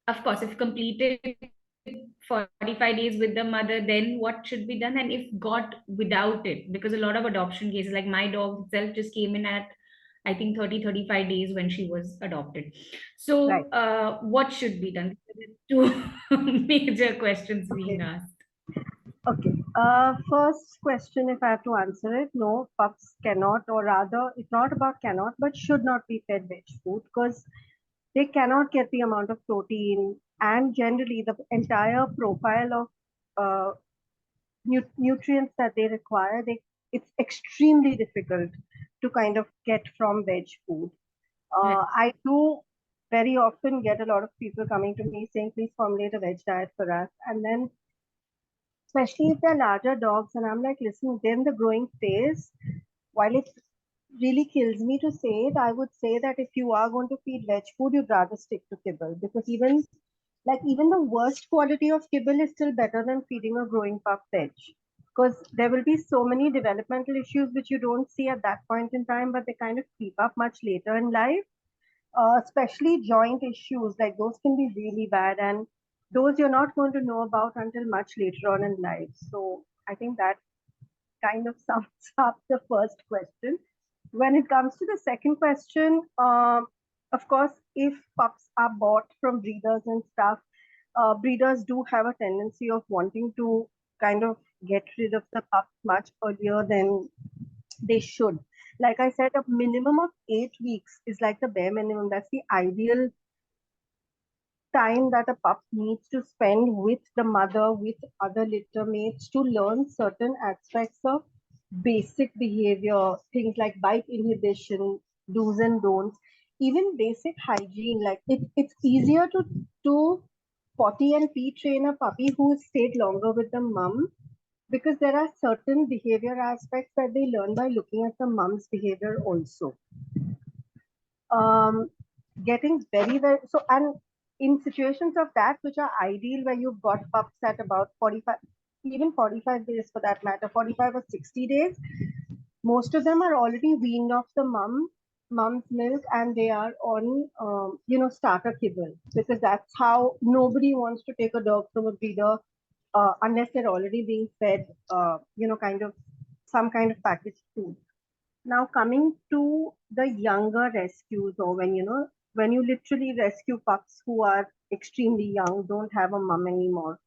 [SPEAKER 4] of course, if completed 45 days with the mother, then what should be done? And if got without it, because a lot of adoption cases, like my dog itself just came in at, I think, 35 days when she was adopted. So,
[SPEAKER 5] Right.
[SPEAKER 4] what should be done? Two major questions being asked.
[SPEAKER 1] Okay. First question, if I have to answer it, no, pups cannot, or rather, it's not about cannot, but should not be fed veg food, because they cannot get the amount of protein and generally the entire profile of nutrients that they require. It's extremely difficult to kind of get from veg food. I do very often get a lot of people coming to me saying, please formulate a veg diet for us. And then, especially if they're larger dogs, and I'm like, listen, they're in the growing phase. While it really kills me to say it, I would say that if you are going to feed veg food, you'd rather stick to kibble, because even the worst quality of kibble is still better than feeding a growing pup veg. because there will be so many developmental issues which you don't see at that point in time, but they kind of creep up much later in life. Especially joint issues, like those can be really bad, and those you're not going to know about until much later on in life. So I think that kind of sums up the first question. When it comes to the second question, of course, if pups are bought from breeders and stuff, breeders do have a tendency of wanting to kind of get rid of the pups much earlier than they should. Like I said, a minimum of 8 weeks is like the bare minimum. That's the ideal time that a pup needs to spend with the mother, with other litter mates to learn certain aspects of basic behavior, things like bite inhibition, do's and don'ts, even basic hygiene. Like it's easier to potty and pee train a puppy who stayed longer with the mum because there are certain behavior aspects that they learn by looking at the mum's behavior also. um, Getting very, very so, and in situations of that which are ideal where you've got pups at about 45, even 45 days for that matter, 45 or 60 days, most of them are already weaned off the mum's milk, and they are on starter kibble, because that's how nobody wants to take a dog from a breeder unless they're already being fed kind of some kind of packaged food. Now coming to the younger rescues, or when you literally rescue pups who are extremely young, don't have a mum anymore.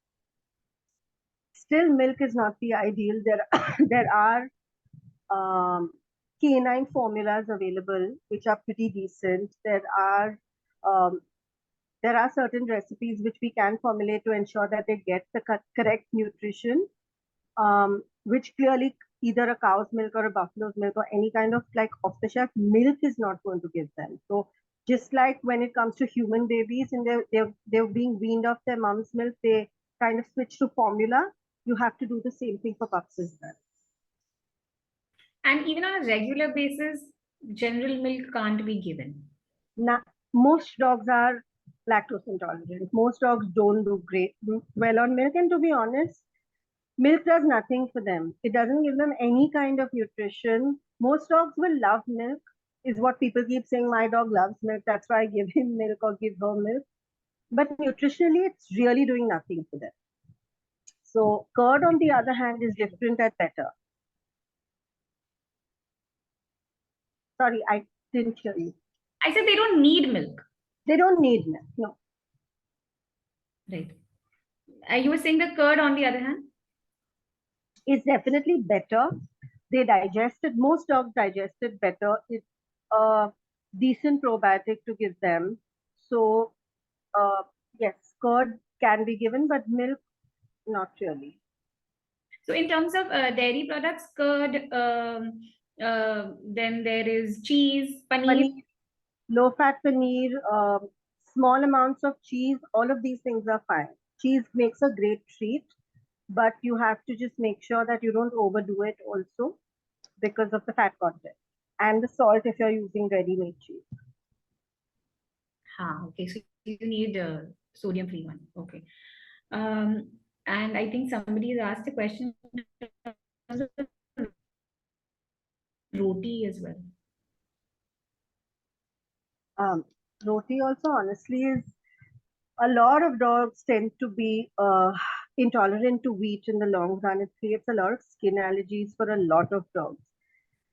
[SPEAKER 1] Still, milk is not the ideal. There are canine formulas available which are pretty decent. Um, there are certain recipes which we can formulate to ensure that they get the correct nutrition, which clearly either a cow's milk or a buffalo's milk or any kind of like off the shelf milk is not going to give them. So just like when it comes to human babies and they're being weaned off their mom's milk, they kind of switch to formula. You have to do the same thing for pups as well.
[SPEAKER 4] And even on a regular basis, general milk can't be given.
[SPEAKER 1] Now, most dogs are lactose intolerant. Most dogs don't do great well on milk, and to be honest, milk does nothing for them. It doesn't give them any kind of nutrition. Most dogs will love milk, is what people keep saying. My dog loves milk, that's why I give him milk or give her milk. But nutritionally, it's really doing nothing for them. So, curd, on the other hand, is different and better. Sorry, I didn't hear you.
[SPEAKER 4] I said they don't need milk.
[SPEAKER 1] They don't need milk, no.
[SPEAKER 4] Right. You were saying the curd, on the other hand?
[SPEAKER 1] It's definitely better. They digest it. Most dogs digest it better. It's a decent probiotic to give them. So, yes, curd can be given, but milk, not really.
[SPEAKER 4] So in terms of dairy products, curd, then there is cheese, paneer.
[SPEAKER 1] Paneer, low-fat paneer, small amounts of cheese, all of these things are fine. Cheese makes a great treat, but you have to just make sure that you don't overdo it also because of the fat content and the salt if you're using ready-made cheese.
[SPEAKER 4] Okay, so you need a sodium-free one. Okay. And I think somebody has asked a question roti as well.
[SPEAKER 1] Roti also, honestly, is a lot of dogs tend to be intolerant to wheat in the long run. It creates a lot of skin allergies for a lot of dogs.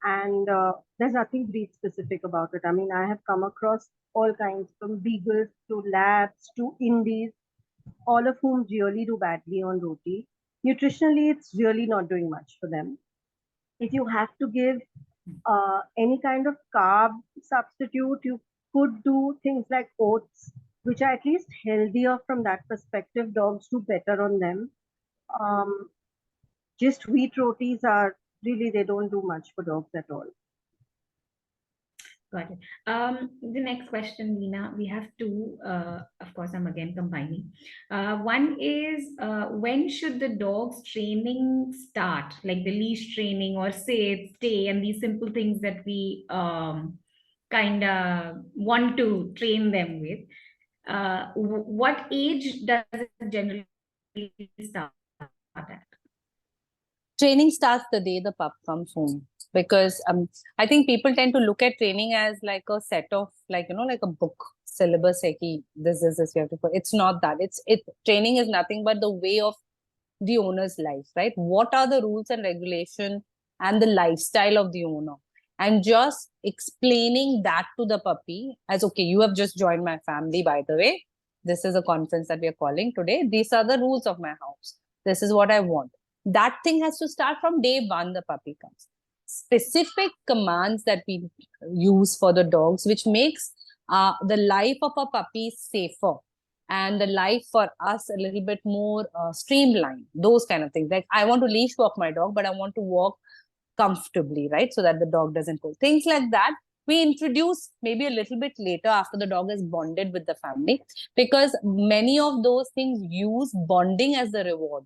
[SPEAKER 1] And there's nothing breed specific about it. I mean, I have come across all kinds, from beagles to labs to indies, all of whom really do badly on roti. Nutritionally, it's really not doing much for them. If you have to give any kind of carb substitute, you could do things like oats, which are at least healthier from that perspective. Dogs do better on them. Just wheat rotis are really, they don't do much for dogs at all.
[SPEAKER 4] Got it. The next question, Leena, we have two. Of course, I'm again combining. One is, when should the dog's training start? Like the leash training or say stay and these simple things that we kind of want to train them with. What age does it generally start at?
[SPEAKER 5] Training starts the day the pup comes home, because I think people tend to look at training as like a set of, like, like a book syllabus, like this you have to put. It's not that. It training is nothing but the way of the owner's life, right? What are the rules and regulation and the lifestyle of the owner? And just explaining that to the puppy as, okay, you have just joined my family, by the way. This is a conference that we are calling today. These are the rules of my house. This is what I want. That thing has to start from day one the puppy comes. Specific commands that we use for the dogs, which makes the life of a puppy safer, and the life for us a little bit more streamlined. Those kind of things. Like, I want to leash walk my dog, but I want to walk comfortably, right? So that the dog doesn't pull. Things like that we introduce maybe a little bit later after the dog is bonded with the family, because many of those things use bonding as the reward.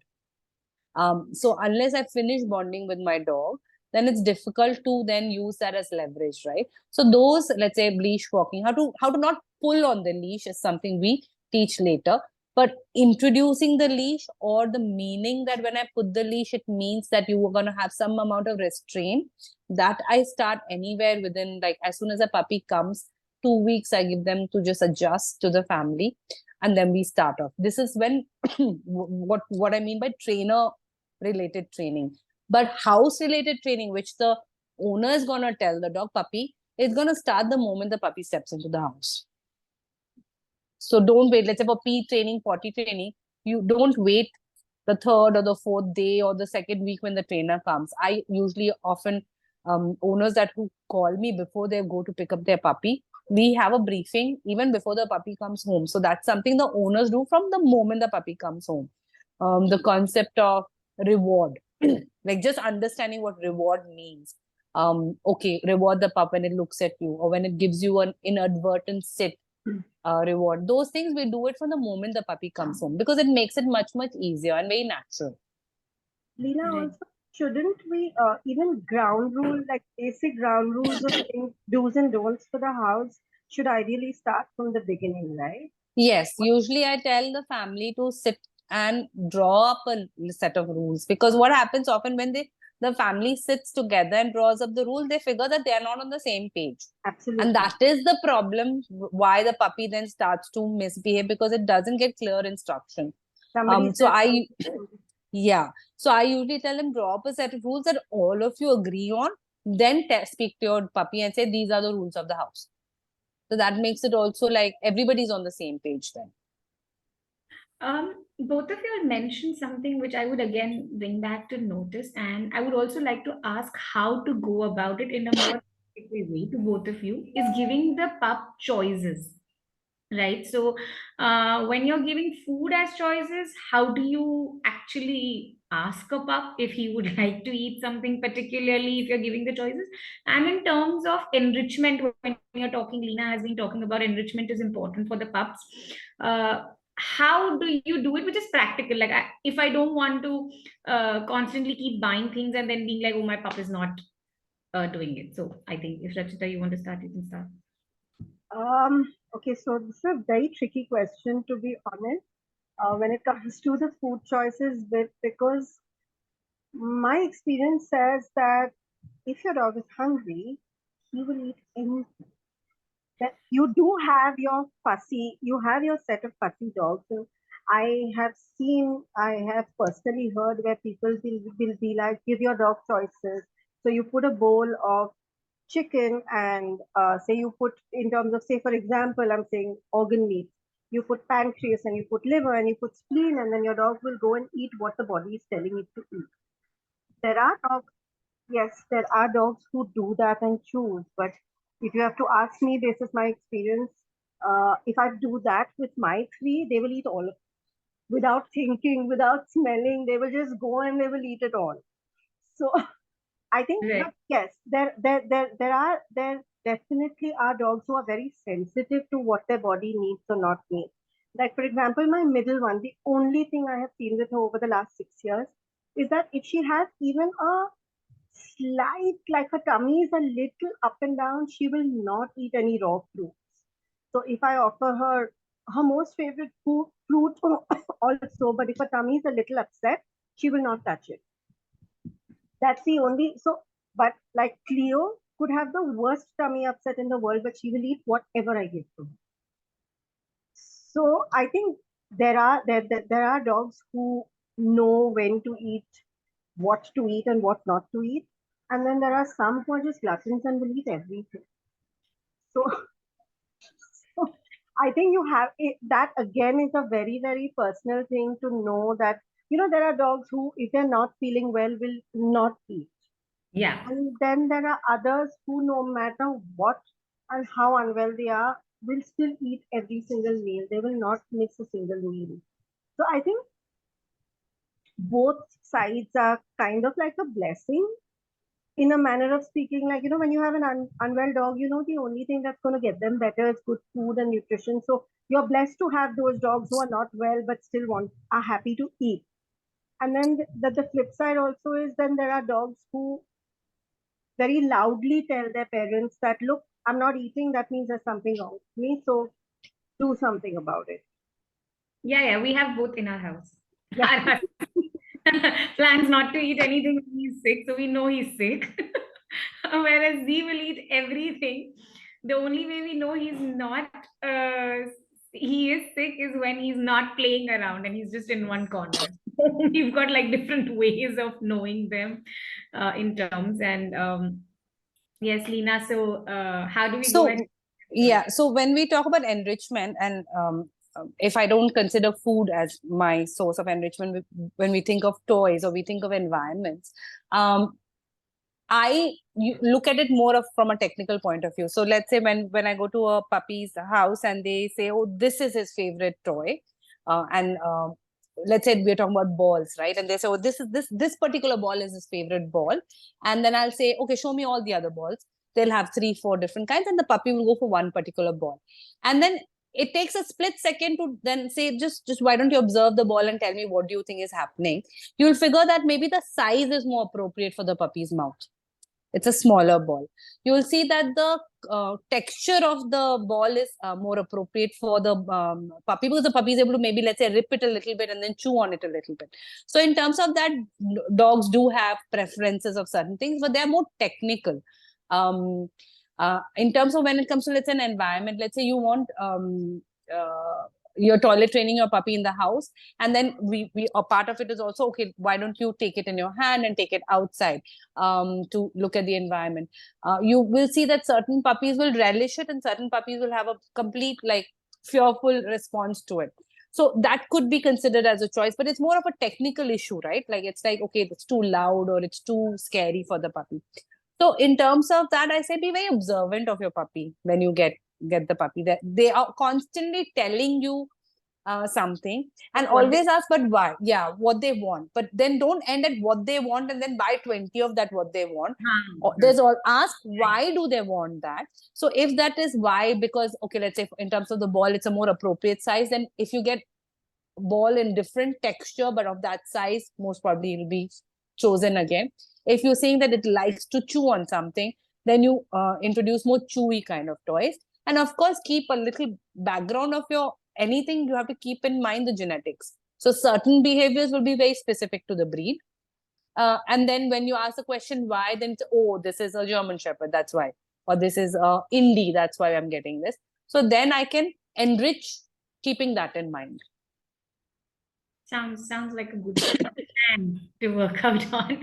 [SPEAKER 5] So unless I finish bonding with my dog, then it's difficult to then use that as leverage, right? So those, let's say, leash walking, how to not pull on the leash is something we teach later. But introducing the leash, or the meaning that when I put the leash, it means that you are going to have some amount of restraint, that I start anywhere within, like, as soon as a puppy comes, 2 weeks, I give them to just adjust to the family, and then we start off. This is when what I mean by trainer related training. But house related training, which the owner is going to tell the dog, puppy, is going to start the moment the puppy steps into the house. So don't wait. Let's say for pee training, potty training, you don't wait the third or the fourth day or the second week when the trainer comes. I usually often, owners that who call me before they go to pick up their puppy, we have a briefing even before the puppy comes home. So that's something the owners do from the moment the puppy comes home. The concept of reward, like just understanding what reward means. Okay, reward the pup when it looks at you, or when it gives you an inadvertent sit. Reward those things. We do it from the moment the puppy comes home, because it makes it much easier and very natural.
[SPEAKER 1] Lena,
[SPEAKER 3] Right.
[SPEAKER 1] also, shouldn't we even ground rule, like basic ground rules of things, do's and don'ts for the house, should ideally start from the beginning, right?
[SPEAKER 5] Yes, usually I tell the family to sit and draw up a set of rules, because what happens often when the family sits together and draws up the rule, they figure that they are not on the same page.
[SPEAKER 1] Absolutely.
[SPEAKER 5] And that is the problem, why the puppy then starts to misbehave, because it doesn't get clear instruction.
[SPEAKER 1] Somebody
[SPEAKER 5] So
[SPEAKER 1] said
[SPEAKER 5] I
[SPEAKER 1] something.
[SPEAKER 5] Yeah. So I usually tell them, draw up a set of rules that all of you agree on, then speak to your puppy and say, these are the rules of the house. So that makes it also like everybody's on the same page then.
[SPEAKER 4] Both of you mentioned something which I would again bring back to notice, and I would also like to ask how to go about it in a more specific way to both of you, is giving the pup choices. Right. So when you're giving food as choices, how do you actually ask a pup if he would like to eat something, particularly if you're giving the choices? And in terms of enrichment, when you're talking, Lena has been talking about enrichment is important for the pups. How do you do it, which is practical? Like, if I don't want to constantly keep buying things and then being like, oh, my pup is not doing it. So I think if Rachita, you want to start, you can start.
[SPEAKER 1] Okay, so this is a very tricky question, to be honest, when it comes to the food choices bit, because my experience says that if your dog is hungry, he will eat anything. That you do have your fussy, you have your set of fussy dogs. And I have personally heard where people will be like, give your dog choices. So you put a bowl of chicken and say you put, in terms of, say, for example, I'm saying organ meat. You put pancreas and you put liver and you put spleen, and then your dog will go and eat what the body is telling it to eat. There are dogs, yes, there are dogs who do that and choose. But if you have to ask me, this is my experience. If I do that with my three, they will eat all of it without thinking, without smelling. They will just go and they will eat it all. So I think,
[SPEAKER 4] Right.
[SPEAKER 1] but yes, there definitely are dogs who are very sensitive to what their body needs or not needs. Like, for example, my middle one, the only thing I have seen with her over the last 6 years is that if she has even a slight, like her tummy is a little up and down, she will not eat any raw fruits. So if I offer her her most favorite fruit also, but if her tummy is a little upset, she will not touch it. That's the only so. But like Cleo could have the worst tummy upset in the world, but she will eat whatever I give to her. So I think there are dogs who know when to eat, what to eat, and what not to eat, and then there are some who are just gluttons and will eat everything. So, so I think you have that again is a very very personal thing to know that there are dogs who if they're not feeling well will not eat,
[SPEAKER 4] Yeah.
[SPEAKER 1] and then there are others who no matter what and how unwell they are will still eat every single meal. They will not miss a single meal. So I think both sides are kind of like a blessing in a manner of speaking. Like, when you have an unwell dog, the only thing that's going to get them better is good food and nutrition. So you're blessed to have those dogs who are not well but still are happy to eat. And then the flip side also is then there are dogs who very loudly tell their parents that, look, I'm not eating, that means there's something wrong with me. So do something about it.
[SPEAKER 4] Yeah, we have both in our house.
[SPEAKER 1] Yeah.
[SPEAKER 4] Our husband plans not to eat anything when he's sick, so we know he's sick. Whereas Z will eat everything. The only way we know he's not, he is sick is when he's not playing around and he's just in one corner. We've got like different ways of knowing them in terms. And yes, Lena, so how do we go
[SPEAKER 5] So,
[SPEAKER 4] ahead?
[SPEAKER 5] yeah, so when we talk about enrichment, and if I don't consider food as my source of enrichment, when we think of toys or we think of environments, you look at it more of from a technical point of view. So let's say when I go to a puppy's house and they say, oh, this is his favorite toy, and let's say we're talking about balls, right? And they say, oh, this particular ball is his favorite ball, and then I'll say, okay, show me all the other balls. They'll have 3-4 different kinds, and the puppy will go for one particular ball, and then it takes a split second to then say, just why don't you observe the ball and tell me what do you think is happening. You'll figure that maybe the size is more appropriate for the puppy's mouth. It's a smaller ball. You will see that the texture of the ball is more appropriate for the puppy, because the puppy is able to maybe, let's say, rip it a little bit and then chew on it a little bit. So in terms of that, dogs do have preferences of certain things, but they're more technical. In terms of when it comes to, let's say, an environment, let's say you want you're toilet training your puppy in the house, and then we a part of it is also, okay, why don't you take it in your hand and take it outside to look at the environment. You will see that certain puppies will relish it and certain puppies will have a complete like fearful response to it. So that could be considered as a choice, but it's more of a technical issue, right? Like it's like, okay, it's too loud or it's too scary for the puppy. So in terms of that, I say be very observant of your puppy when you get the puppy. That they are constantly telling you something, and always ask, but why? Yeah, what they want. But then don't end at what they want and then buy 20 of that what they want. There's all ask why do they want that. So if that is why, because okay, let's say in terms of the ball, it's a more appropriate size. Then if you get ball in different texture but of that size, most probably it will be chosen again. If you're saying that it likes to chew on something, then you introduce more chewy kind of toys. And of course, keep a little background of your anything. You have to keep in mind the genetics. So certain behaviors will be very specific to the breed. And then when you ask the question why, then it's, oh, this is a German Shepherd, that's why. Or this is a Indie, that's why I'm getting this. So then I can enrich keeping that in mind.
[SPEAKER 4] Sounds like a good plan to work out on.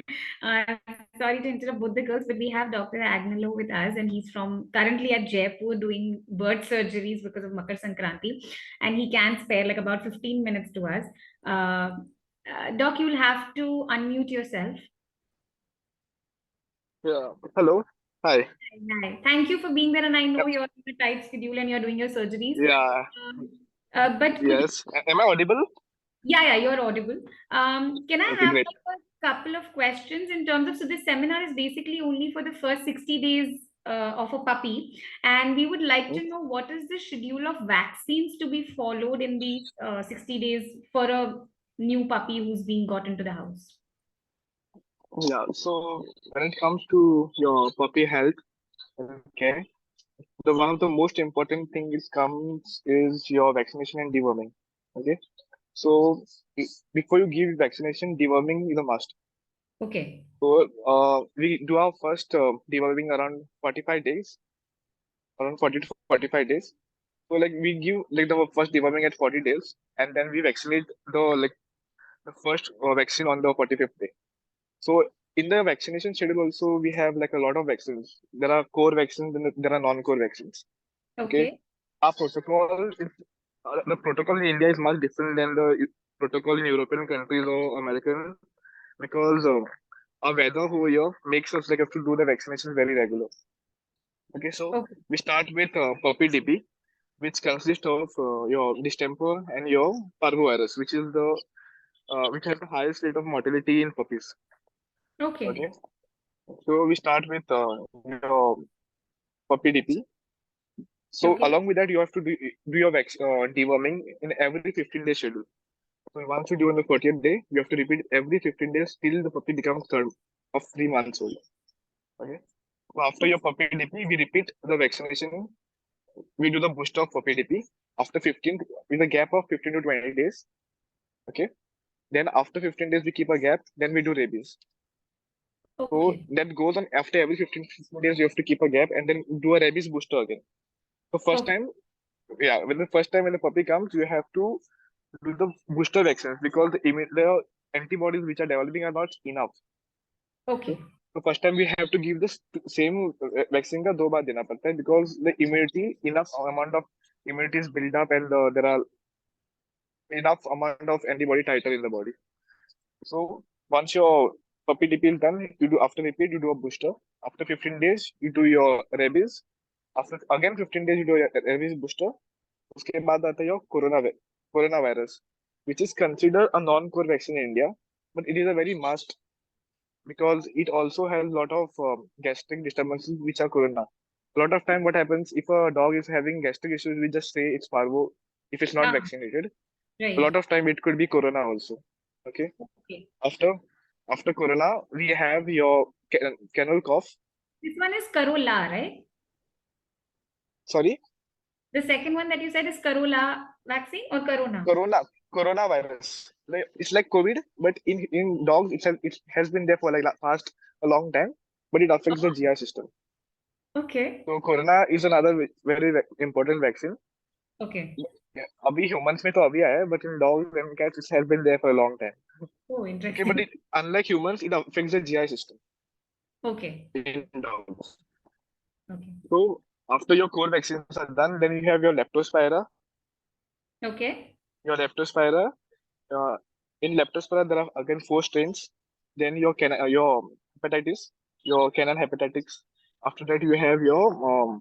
[SPEAKER 4] Sorry to interrupt both the girls, but we have Dr. Agnello with us, and he's from currently at Jaipur doing bird surgeries because of Makar Sankranti, and he can spare like about 15 minutes to us. Doc, you'll have to unmute yourself.
[SPEAKER 6] Yeah. Hello. Hi.
[SPEAKER 4] Hi. Thank you for being there, and I know you're on a tight schedule and you're doing your surgeries.
[SPEAKER 6] Yeah.
[SPEAKER 4] But could you
[SPEAKER 6] Yes. Am I audible?
[SPEAKER 4] Yeah, you're audible. Can I
[SPEAKER 6] Okay,
[SPEAKER 4] have
[SPEAKER 6] great.
[SPEAKER 4] like a couple of questions in terms of, so this seminar is basically only for the first 60 days of a puppy, and we would like to know what is the schedule of vaccines to be followed in these 60 days for a new puppy who's being got into the house.
[SPEAKER 6] Yeah. So when it comes to your puppy health and care, the one of the most important thing is your vaccination and deworming. Okay. So before you give vaccination, deworming is a must.
[SPEAKER 4] Okay.
[SPEAKER 6] So we do our first deworming around 45 days, around 40 to 45 days. So like we give like the first deworming at 40 days, and then we vaccinate the first vaccine on the 45th day. So in the vaccination schedule also we have like a lot of vaccines. There are core vaccines and there are non-core vaccines. Okay,
[SPEAKER 4] Okay.
[SPEAKER 6] our protocol is the protocol in India is much different than the protocol in European countries or American because our weather over here makes us like have to do the vaccination very regular. Okay, so
[SPEAKER 4] Okay.
[SPEAKER 6] we start with puppy DP, which consists of your distemper and your parvovirus, which is the which has the highest rate of mortality in puppies.
[SPEAKER 4] Okay.
[SPEAKER 6] Okay, so we start with your puppy DP. So
[SPEAKER 4] Okay.
[SPEAKER 6] along with that, you have to do your deworming in every 15-day schedule. So once you do on the 40th day, you have to repeat every 15 days till the puppy becomes third of 3 months old. Okay. So after your puppy DP, we repeat the vaccination. We do the booster of puppy DP after 15 with a gap of 15 to 20 days. Okay. Then after 15 days, we keep a gap. Then we do rabies. So
[SPEAKER 4] Okay.
[SPEAKER 6] that goes on after every 15 days, you have to keep a gap and then do a rabies booster again. So first
[SPEAKER 4] Okay.
[SPEAKER 6] time, yeah, when the first time when the puppy comes, you have to do the booster vaccines because the antibodies which are developing are not enough.
[SPEAKER 4] Okay.
[SPEAKER 6] So first time we have to give the same vaccine का 2 बार देना पड़ता है because the immunity enough amount of immunity is built up and there are enough amount of antibody titer in the body. So once your puppy DP is done, you do after repeat you do a booster. After 15 days you do your rabies. After again 15 days you do your rabies booster. उसके बाद आता है your coronavirus, which is considered a non-core vaccine in India, but it is a very must because it also has a lot of gastric disturbances which are corona. A lot of time, what happens if a dog is having gastric issues, we just say it's parvo if it's not
[SPEAKER 4] Ah,
[SPEAKER 6] vaccinated. A
[SPEAKER 4] right.
[SPEAKER 6] lot of time it could be corona also. Okay.
[SPEAKER 4] Okay.
[SPEAKER 6] After after corona, we have your kennel cough.
[SPEAKER 4] This one is Corolla, right?
[SPEAKER 6] Sorry,
[SPEAKER 4] The second one that you said is Corolla vaccine or Corona?
[SPEAKER 6] coronavirus. It's like COVID, but in dogs it has been there for like past a long time, but it affects the GI system.
[SPEAKER 4] Okay.
[SPEAKER 6] So corona is another very important vaccine.
[SPEAKER 4] Okay.
[SPEAKER 6] Yeah, अभी humans में तो अभी आया है, but in dogs and cats it has been there for a long time.
[SPEAKER 4] Oh,
[SPEAKER 6] Okay, but
[SPEAKER 4] interesting.
[SPEAKER 6] unlike humans, it affects the GI system
[SPEAKER 4] Okay.
[SPEAKER 6] in dogs.
[SPEAKER 4] Okay.
[SPEAKER 6] So after your core vaccines are done, then you have your leptospira.
[SPEAKER 4] Okay.
[SPEAKER 6] Your leptospira. Uh, in leptospira, there are again 4 strains. Then your hepatitis, your canine hepatitis. After that, you have your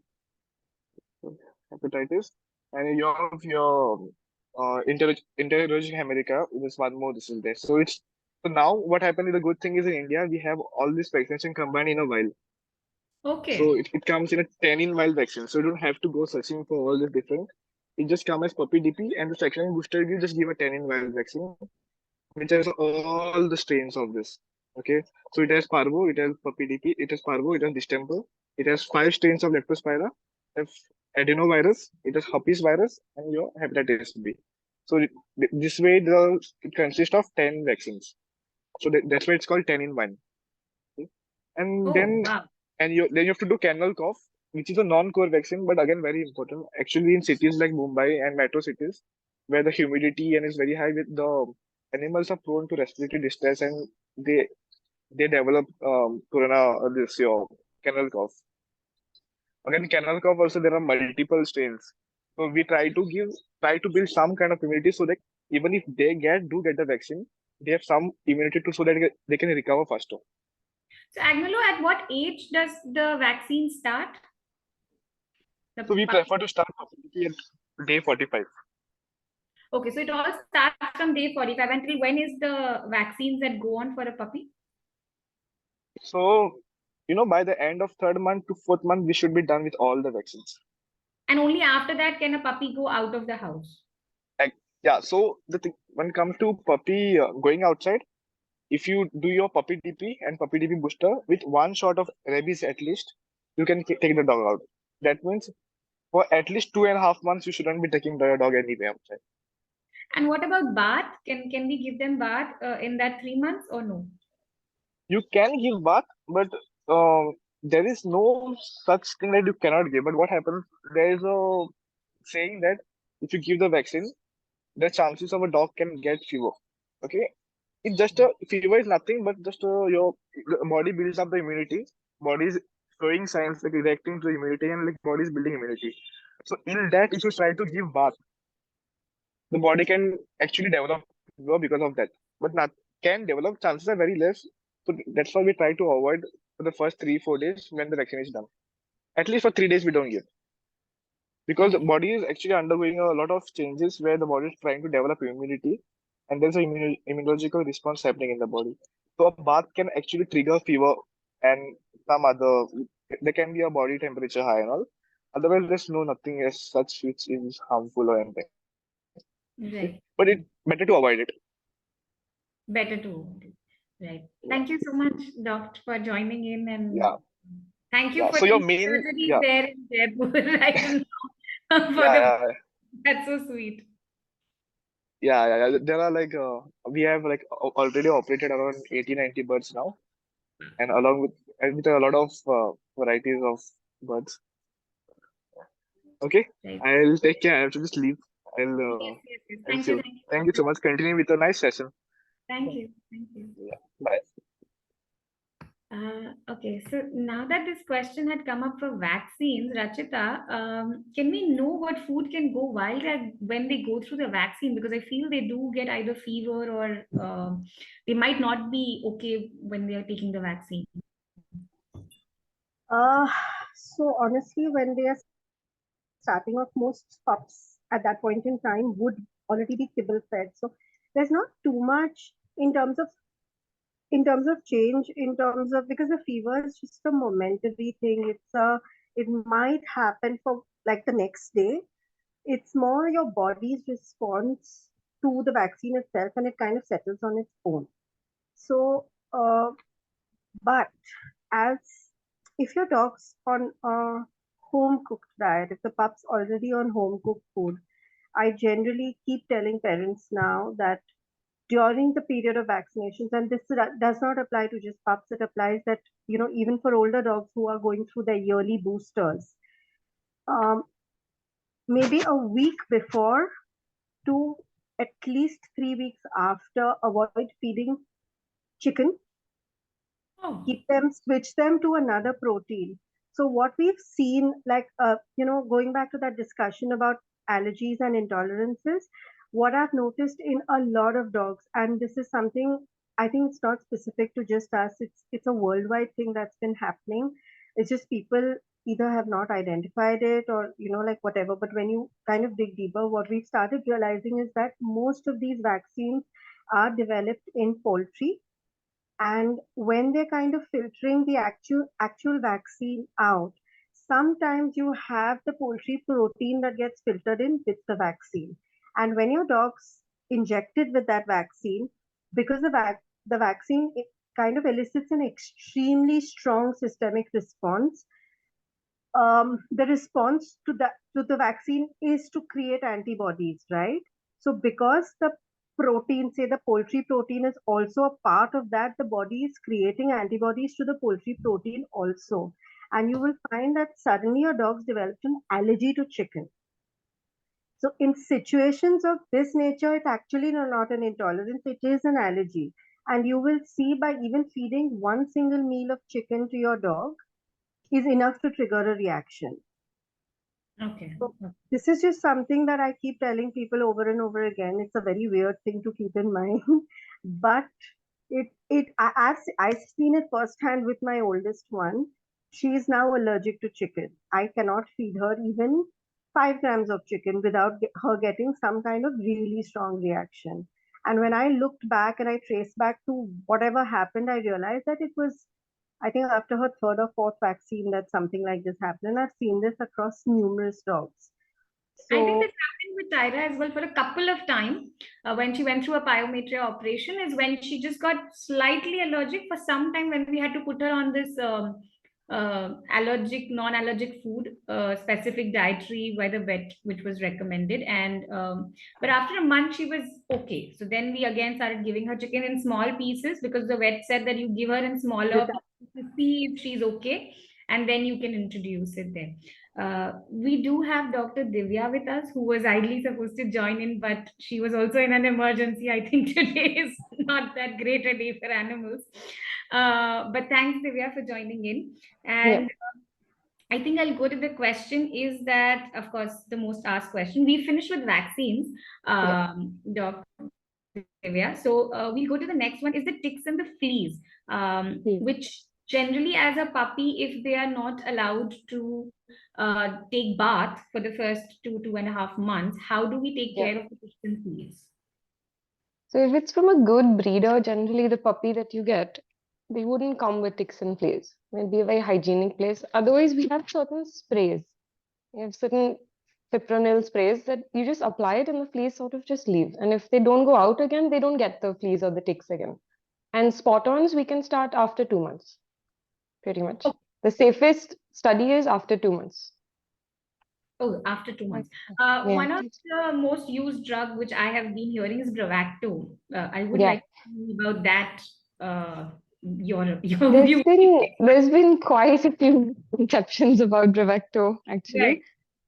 [SPEAKER 6] hepatitis, and you have your interrogating America. There's one more. This is there. So now what happened is the good thing is in India we have all this vaccination combined in a vial. So
[SPEAKER 4] Okay.
[SPEAKER 6] it comes in a 10 in vial vaccine. So you don't have to go searching for all this different. It just comes as puppy DP and the second booster you just give a 10 in vial vaccine, which has all the strains of this. Okay. So it has parvo, it has puppy DP, it has parvo, it has distemper, it has 5 strains of leptospira, it has adenovirus, it has herpes virus, and your hepatitis B. So this way it consists of 10 vaccines. So that's why it's called 10 in 1. Okay? And
[SPEAKER 4] Oh,
[SPEAKER 6] then
[SPEAKER 4] wow.
[SPEAKER 6] then you have to do kennel cough, which is a non-core vaccine, but again very important. Actually, in cities like Mumbai and metro cities, where the humidity and is very high, with the animals are prone to respiratory distress and they develop corona this your kennel cough. Again, kennel cough also there are multiple strains. So we try to build some kind of immunity so that even if they do get the vaccine, they have some immunity to so that they can recover faster.
[SPEAKER 4] So, Agnolo, at what age does the vaccine start? The
[SPEAKER 6] So we
[SPEAKER 4] puppy.
[SPEAKER 6] prefer to start publicity at day 45.
[SPEAKER 4] Okay, so it all starts from day 45. Until when is the vaccines that go on for a puppy?
[SPEAKER 6] So, by the end of third month to fourth month, we should be done with all the vaccines.
[SPEAKER 4] And only after that can a puppy go out of the house?
[SPEAKER 6] Like, yeah, so the thing, when it comes to puppy going outside, if you do your puppy DP and puppy DP booster with one shot of rabies at least, you can take the dog out. That means for at least 2.5 months, you shouldn't be taking the dog anywhere outside.
[SPEAKER 4] And what about bath? Can we give them bath in that 3 months or no?
[SPEAKER 6] You can give bath, but there is no such thing that you cannot give. But what happens? There is a saying that if you give the vaccine, the chances of a dog can get fever. Okay, it's just a fever is nothing but just your body builds up the immunity. Body is showing signs like reacting to immunity and like body is building immunity. So in that, if you try to give bath, the body can actually develop fever because of that, but not can develop chances are very less. So that's why we try to avoid for the first 3 4 days when the vaccine is done. At least for 3 days we don't give because the
[SPEAKER 4] Okay.
[SPEAKER 6] body is actually undergoing a lot of changes where the body is trying to develop immunity and there's an immunological response happening in the body. So a bath can actually trigger fever and some other there can be a body temperature high and all. Otherwise, there's no nothing as such which is harmful or anything. Okay? But
[SPEAKER 4] Right.
[SPEAKER 6] it better to avoid it.
[SPEAKER 4] Better to. Right.
[SPEAKER 6] Yeah.
[SPEAKER 4] Thank you so much, Doctor, for joining in,
[SPEAKER 6] Yeah.
[SPEAKER 4] and thank you
[SPEAKER 6] Yeah.
[SPEAKER 4] for
[SPEAKER 6] So your
[SPEAKER 4] doing
[SPEAKER 6] main
[SPEAKER 4] surgeries
[SPEAKER 6] yeah,
[SPEAKER 4] there in Jaipur right now for
[SPEAKER 6] yeah,
[SPEAKER 4] the.
[SPEAKER 6] yeah,
[SPEAKER 4] That's so sweet.
[SPEAKER 6] yeah. There are like we have like already operated around 80 90 birds now, and along with a lot of varieties of birds. Okay,
[SPEAKER 4] Right.
[SPEAKER 6] I'll take care. I have to just leave.
[SPEAKER 4] Yes, yes, yes.
[SPEAKER 6] I'll
[SPEAKER 4] Thank
[SPEAKER 6] see
[SPEAKER 4] you.
[SPEAKER 6] you.
[SPEAKER 4] Thank you.
[SPEAKER 6] Thank you so much. Continue with a nice session.
[SPEAKER 4] Thank you. Thank you.
[SPEAKER 6] Yeah. Bye.
[SPEAKER 4] Okay, so now that this question had come up for vaccines, Rachita, can we know what food can go wild when they go through the vaccine? Because I feel they do get either fever or they might not be okay when they are taking the vaccine.
[SPEAKER 1] Uh, so honestly, when they are starting off, most pups at that point in time would already be kibble fed. So there's not too much in terms of change, in terms of, because the fever is just a momentary thing. It might happen for like the next day. It's more your body's response to the vaccine itself, and it kind of settles on its own. So, but as if your dog's on a home cooked diet, if the pup's already on home cooked food, I generally keep telling parents now that during the period of vaccinations, and this does not apply to just pups, it applies that, even for older dogs who are going through their yearly boosters, um, maybe a week before to at least 3 weeks after, avoid feeding chicken.
[SPEAKER 4] Oh,
[SPEAKER 1] Keep them, switch them to another protein. So what we've seen, like, going back to that discussion about allergies and intolerances, what I've noticed in a lot of dogs, and this is something, I think it's not specific to just us, it's a worldwide thing that's been happening. It's just people either have not identified it, or like whatever. But when you kind of dig deeper, what we've started realizing is that most of these vaccines are developed in poultry, and when they're kind of filtering the actual vaccine out, sometimes you have the poultry protein that gets filtered in with the vaccine. And when your dog's injected with that vaccine, because the vaccine, it kind of elicits an extremely strong systemic response. The response to the vaccine is to create antibodies, right? So because the protein, say the poultry protein, is also a part of that, the body is creating antibodies to the poultry protein also. And you will find that suddenly your dog's developed an allergy to chicken. So in situations of this nature, it's actually not an intolerance, it is an allergy. And you will see, by even feeding one single meal of chicken to your dog is enough to trigger a reaction.
[SPEAKER 4] okay.
[SPEAKER 1] So this is just something that I keep telling people over and over again. It's a very weird thing to keep in mind, but I've seen it firsthand with my oldest one. She is now allergic to chicken. I cannot feed her even 5 grams of chicken without her getting some kind of really strong reaction. And when I looked back and I traced back to whatever happened, I realized that it was, I think, after her third or fourth vaccine that something like this happened. And I've seen this across numerous dogs.
[SPEAKER 4] I think
[SPEAKER 1] So,
[SPEAKER 4] this happened with Tyra as well for a couple of times when she went through a pyometria operation, is when she just got slightly allergic for some time when we had to put her on this allergic, non-allergic food, specific dietary by the vet, which was recommended. And but after a month, she was okay. So then we again started giving her chicken in small pieces because the vet said that you give her in smaller pieces to see if she's okay, and then you can introduce it there. We do have Dr. Divya with us, who was ideally supposed to join in, but she was also in an emergency. I think today is not that great a day for animals. But thanks, Divya, for joining in. And I think I'll go to the question is that, of course, the most asked question. We finished with vaccines, Dr. Divya. So we'll go to the next one is the ticks and the fleas, which generally as a puppy, if they are not allowed to take bath for the first 2.5 months, how do we take care of the ticks and fleas?
[SPEAKER 7] So if it's from a good breeder, generally the puppy that you get, they wouldn't come with ticks and fleas. It'll be a very hygienic place. Otherwise, we have certain sprays. We have certain fipronil sprays that you just apply it and the fleas sort of just leave. And if they don't go out again, they don't get the fleas or the ticks again. And spot-ons, we can start after 2 months, pretty much. The safest study is after 2 months.
[SPEAKER 4] Oh, after 2 months.
[SPEAKER 7] Yeah.
[SPEAKER 4] One of the most used drug which I have been hearing is Bravecto. I would like to know about that. Your view.
[SPEAKER 7] There's been quite a few conceptions about Bravecto, actually.
[SPEAKER 4] Right.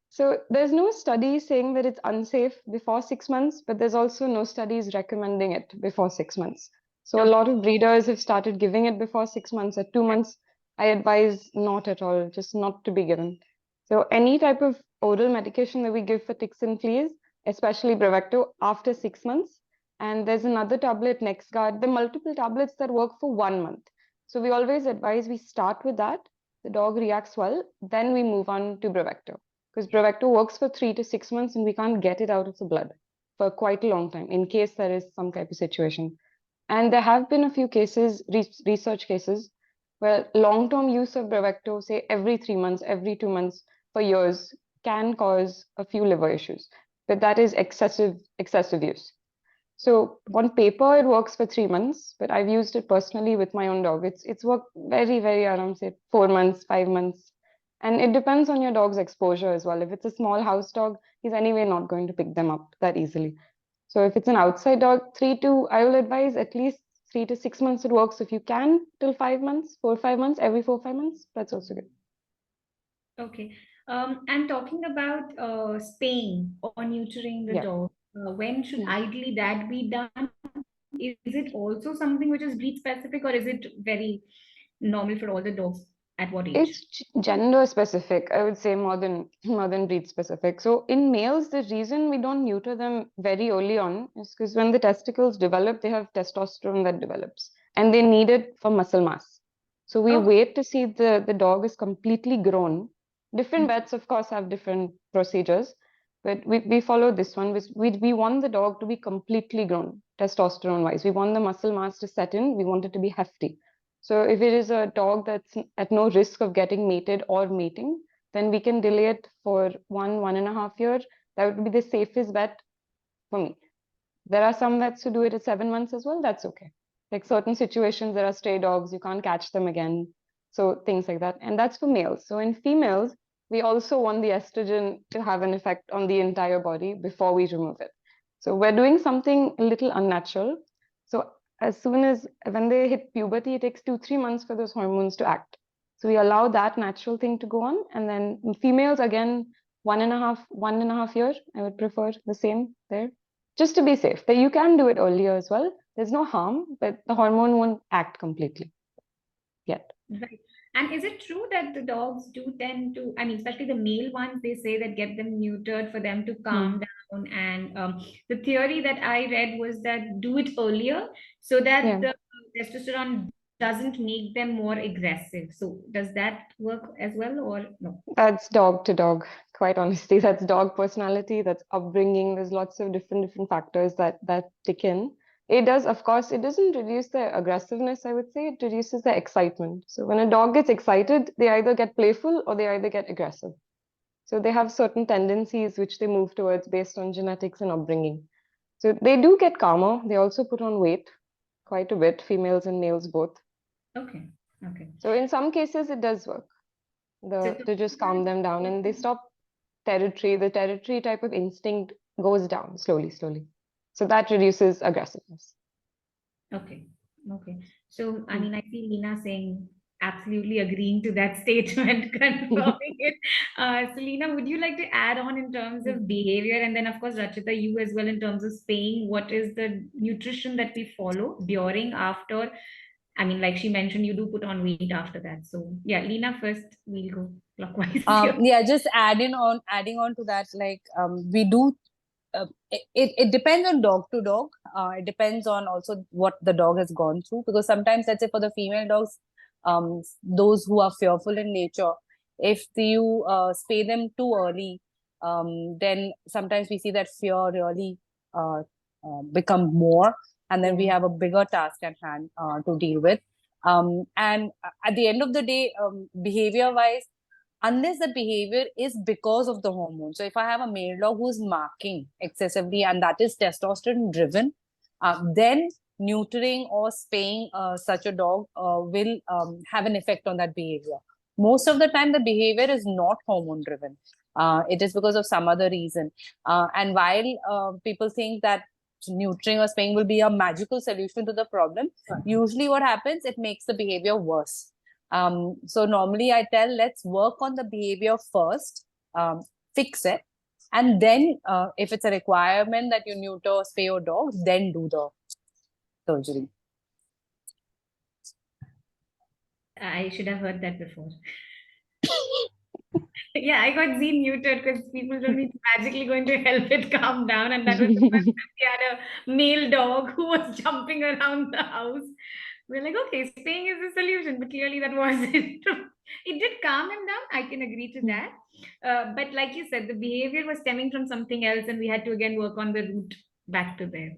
[SPEAKER 7] So there's no study saying that it's unsafe before 6 months, but there's also no studies recommending it before 6 months. So a lot of breeders have started giving it before 6 months. At 2 months, I advise not at all, just not to be given. So any type of oral medication that we give for ticks and fleas, especially Bravecto, after 6 months. And there's another tablet, NexGard. There are multiple tablets that work for 1 month. So we always advise we start with that. The dog reacts well, then we move on to Bravecto. Because Bravecto works for 3 to 6 months and we can't get it out of the blood for quite a long time in case there is some type of situation. And there have been a few cases, research cases, where long-term use of Bravecto, say every 3 months, every 2 months for years, can cause a few liver issues. But that is excessive use. So on paper, it works for 3 months, but I've used it personally with my own dog. It's worked very, very around, say, 4 months, 5 months. And it depends on your dog's exposure as well. If it's a small house dog, he's anyway not going to pick them up that easily. So if it's an outside dog, I will advise at least 3 to 6 months it works. If you can, till 5 months, 4 or 5 months, every 4 or 5 months, that's also good.
[SPEAKER 4] Okay. And talking about spaying or neutering the dog, when should ideally that be done? Is it also something which is breed specific, or is it very normal for all the dogs at what age?
[SPEAKER 7] It's gender specific, I would say, more than breed specific. So in males, the reason we don't neuter them very early on is because when the testicles develop, they have testosterone that develops, and they need it for muscle mass. So we wait to see the dog is completely grown. Different vets, of course, have different procedures, but we follow this one. We want the dog to be completely grown, testosterone wise. We want the muscle mass to set in. We want it to be hefty. So if it is a dog that's at no risk of getting mated or mating, then we can delay it for 1.5 years. That would be the safest bet for me. There are some vets who do it at 7 months as well. That's okay. Like certain situations, there are stray dogs, you can't catch them again. So things like that. And that's for males. So in females, we also want the estrogen to have an effect on the entire body before we remove it. So we're doing something a little unnatural. So as soon as when they hit puberty, it takes 2-3 months for those hormones to act. So we allow that natural thing to go on. And then females, again, 1.5 years, I would prefer the same there, just to be safe. But you can do it earlier as well. There's no harm, but the hormone won't act completely yet.
[SPEAKER 4] Right. And is it true that the dogs do tend to, I mean, especially the male ones, they say that get them neutered for them to calm down. And the theory that I read was that do it earlier so that the testosterone doesn't make them more aggressive. So does that work as well, or no?
[SPEAKER 7] That's dog to dog. Quite honestly, that's dog personality, that's upbringing. There's lots of different factors that tick in. It does, of course, it doesn't reduce their aggressiveness, I would say. It reduces their excitement. So when a dog gets excited, they either get playful or they either get aggressive. So they have certain tendencies which they move towards based on genetics and upbringing. So they do get calmer. They also put on weight quite a bit, females and males both.
[SPEAKER 4] Okay. Okay.
[SPEAKER 7] So in some cases, it does work.
[SPEAKER 4] So
[SPEAKER 7] To just calm them down, and they stop territory. The territory type of instinct goes down slowly, slowly. So that reduces aggressiveness.
[SPEAKER 4] okay. Okay. So, I
[SPEAKER 7] Hmm.
[SPEAKER 4] mean, I see Lena saying absolutely agreeing to that statement, confirming it. So, Lena, would you like to add on in terms of behavior? And then, of course, Rachita, you as well in terms of spaying. What is the nutrition that we follow during, after? I mean, like she mentioned, you do put on weight after that. So, yeah, Lena first, we'll go clockwise here.
[SPEAKER 5] Yeah, just adding on to that, like we do it depends on dog to dog. It depends on also what the dog has gone through, because sometimes, let's say for the female dogs, those who are fearful in nature, if you spay them too early, then sometimes we see that fear really become more, and then we have a bigger task at hand to deal with. And at the end of the day, behavior wise, unless the behavior is because of the hormone. So if I have a male dog who's marking excessively and that is testosterone driven, then neutering or spaying such a dog will have an effect on that behavior. Most of the time, the behavior is not hormone driven. It is because of some other reason. And while people think that neutering or spaying will be a magical solution to the problem, usually what happens, it makes the behavior worse. So normally I tell, let's work on the behavior first, fix it, and then if it's a requirement that you neuter or spay your dog, then do the surgery.
[SPEAKER 4] I should have heard that before. Yeah, I got Z muted because people told me it's magically going to help it calm down. And that was the first time we had a male dog who was jumping around the house. We're like, okay, staying is the solution, but clearly that wasn't. It did calm him down. I can agree to that. But like you said, the behavior was stemming from something else, and we had to again work on the root back to there.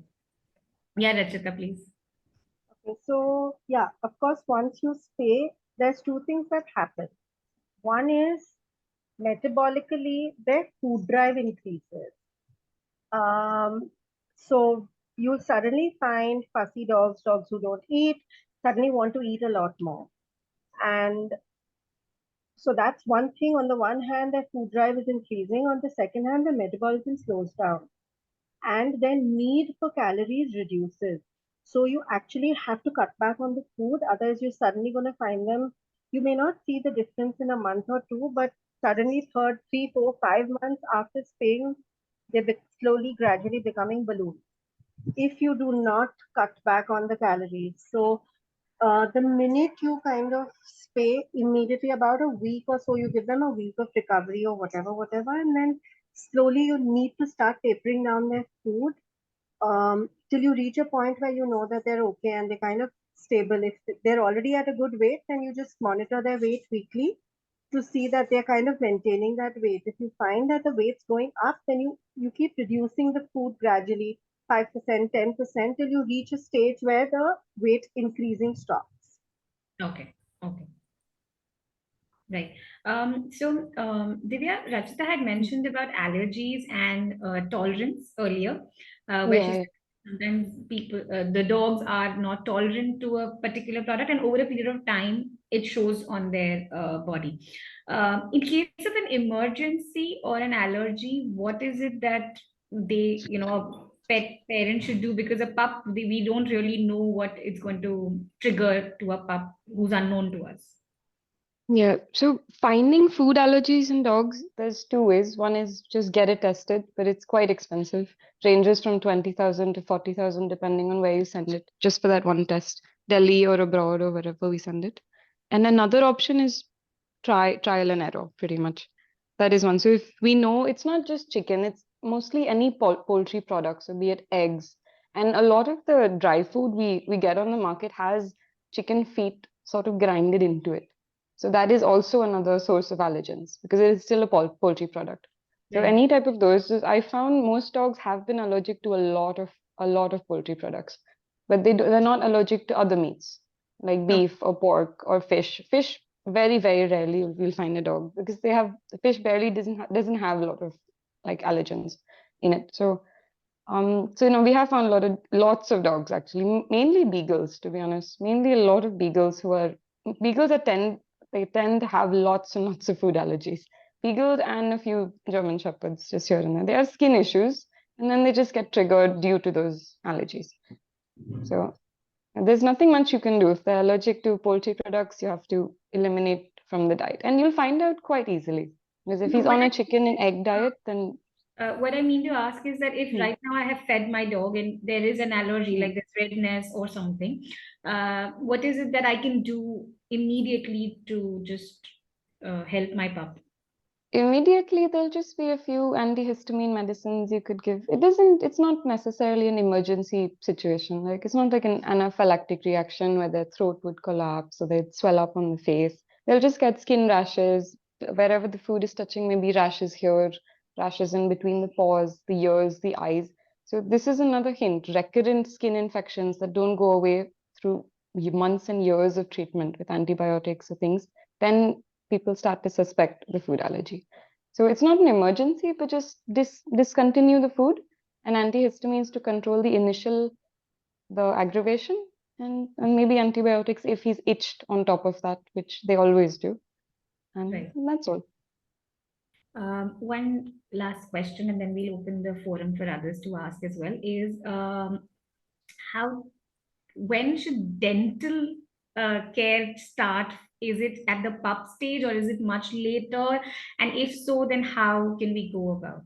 [SPEAKER 4] Yeah, Rachita, please.
[SPEAKER 1] Okay, so yeah, of course, once you spay, there's two things that happen. One is metabolically, their food drive increases. Um, so you'll suddenly find fussy dogs, dogs who don't eat, suddenly want to eat a lot more. And so that's one thing. On the one hand, their food drive is increasing. On the second hand, the metabolism slows down and their need for calories reduces. So you actually have to cut back on the food. Otherwise, you're suddenly going to find them. You may not see the difference in a month or two, but suddenly, third, 3, 4, 5 months after spaying, they're slowly, gradually becoming balloons if you do not cut back on the calories. So the minute you kind of spay, immediately about a week or so, you give them a week of recovery or whatever, whatever, and then slowly you need to start tapering down their food till you reach a point where you know that they're okay and they're kind of stable. If they're already at a good weight, then you just monitor their weight weekly to see that they're kind of maintaining that weight. If you find that the weight's going up, then you keep reducing the food gradually, 5%, 10%, till you reach a stage where the weight increasing stops.
[SPEAKER 4] Okay. Okay. Right. Divya, Rachita had mentioned about allergies and tolerance earlier, where she
[SPEAKER 7] Yeah,
[SPEAKER 4] said sometimes people, the dogs are not tolerant to a particular product, and over a period of time, it shows on their body. In case of an emergency or an allergy, what is it that they, a pet parent should do? Because a pup, we don't really know what it's going to trigger to a pup who's unknown to us.
[SPEAKER 7] yeah. So finding food allergies in dogs, there's two ways. One is just get it tested, but it's quite expensive. Ranges from 20,000 to 40,000 depending on where you send it, just for that one test, Delhi or abroad or wherever we send it. And another option is trial and error, pretty much. That is one. So if we know it's not just chicken, it's mostly any poultry products, so be it eggs. And a lot of the dry food we get on the market has chicken feet sort of grinded into it. So that is also another source of allergens because it is still a poultry product. So
[SPEAKER 4] Right.
[SPEAKER 7] any type of those, I found most dogs have been allergic to a lot of poultry products, but they're not allergic to other meats like beef or pork or fish. Fish very rarely you'll find a dog because the fish barely doesn't have a lot of like allergens in it. So we have found lots of dogs actually, mainly beagles, to be honest, mainly a lot of beagles who are beagles they tend to have lots and lots of food allergies. Beagles and a few German shepherds just here and there. They have skin issues, and then they just get triggered due to those allergies. So there's nothing much you can do. If they're allergic to poultry products, you have to eliminate from the diet, and you'll find out quite easily. Because if
[SPEAKER 4] No,
[SPEAKER 7] he's on a chicken and egg diet, then
[SPEAKER 4] what I mean to ask is that if right now I have fed my dog and there is an allergy, like this redness or something, what is it that I can do immediately to just help my pup?
[SPEAKER 7] immediately there'll just be a few antihistamine medicines you could give. It's not necessarily an emergency situation. Like it's not like an anaphylactic reaction where their throat would collapse or they'd swell up on the face. They'll just get skin rashes wherever the food is touching, maybe rashes here, rashes in between the paws, the ears, the eyes. So this is another hint, recurrent skin infections that don't go away through months and years of treatment with antibiotics or things. Then people start to suspect the food allergy. So it's not an emergency, but just discontinue the food and antihistamines to control the aggravation, and maybe antibiotics if he's itched on top of that, which they always do. And
[SPEAKER 4] Right.
[SPEAKER 7] that's all.
[SPEAKER 4] One last question, and then we'll open the forum for others to ask as well, is when should dental care start? Is it at the pup stage or is it much later? And if so, then how can we go about?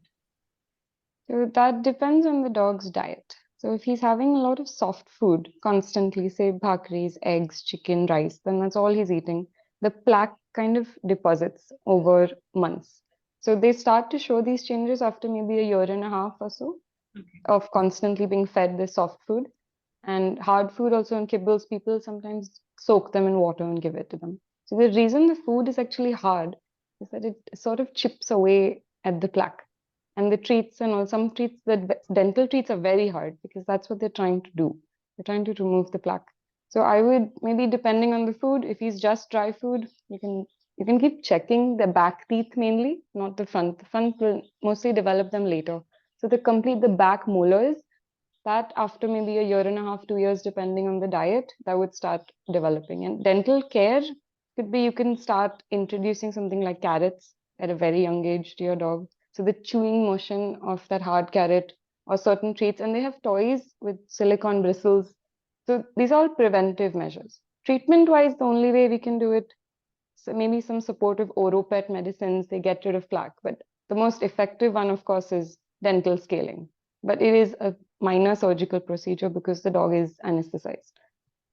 [SPEAKER 7] So that depends on the dog's diet. So if he's having a lot of soft food constantly, say bhakris, eggs, chicken, rice, then that's all he's eating. The plaque kind of deposits over months. So they start to show these changes after maybe a year and a half or so of constantly being fed this soft food. And hard food also in kibbles, people sometimes soak them in water and give it to them. So the reason the food is actually hard is that it sort of chips away at the plaque. And the treats and all, some treats, the dental treats are very hard because that's what they're trying to do. They're trying to remove the plaque. So I would maybe, depending on the food, if he's just dry food, you can keep checking the back teeth mainly, not the front. The front will mostly develop them later. So the back molars, that after maybe a year and a half, 2 years, depending on the diet, that would start developing. And dental care could be, you can start introducing something like carrots at a very young age to your dog. So the chewing motion of that hard carrot or certain treats, and they have toys with silicone bristles. So these are all preventive measures. Treatment wise, the only way we can do it, so maybe some supportive oropet medicines, they get rid of plaque. But the most effective one, of course, is dental scaling. But it is a minor surgical procedure because the dog is anesthetized.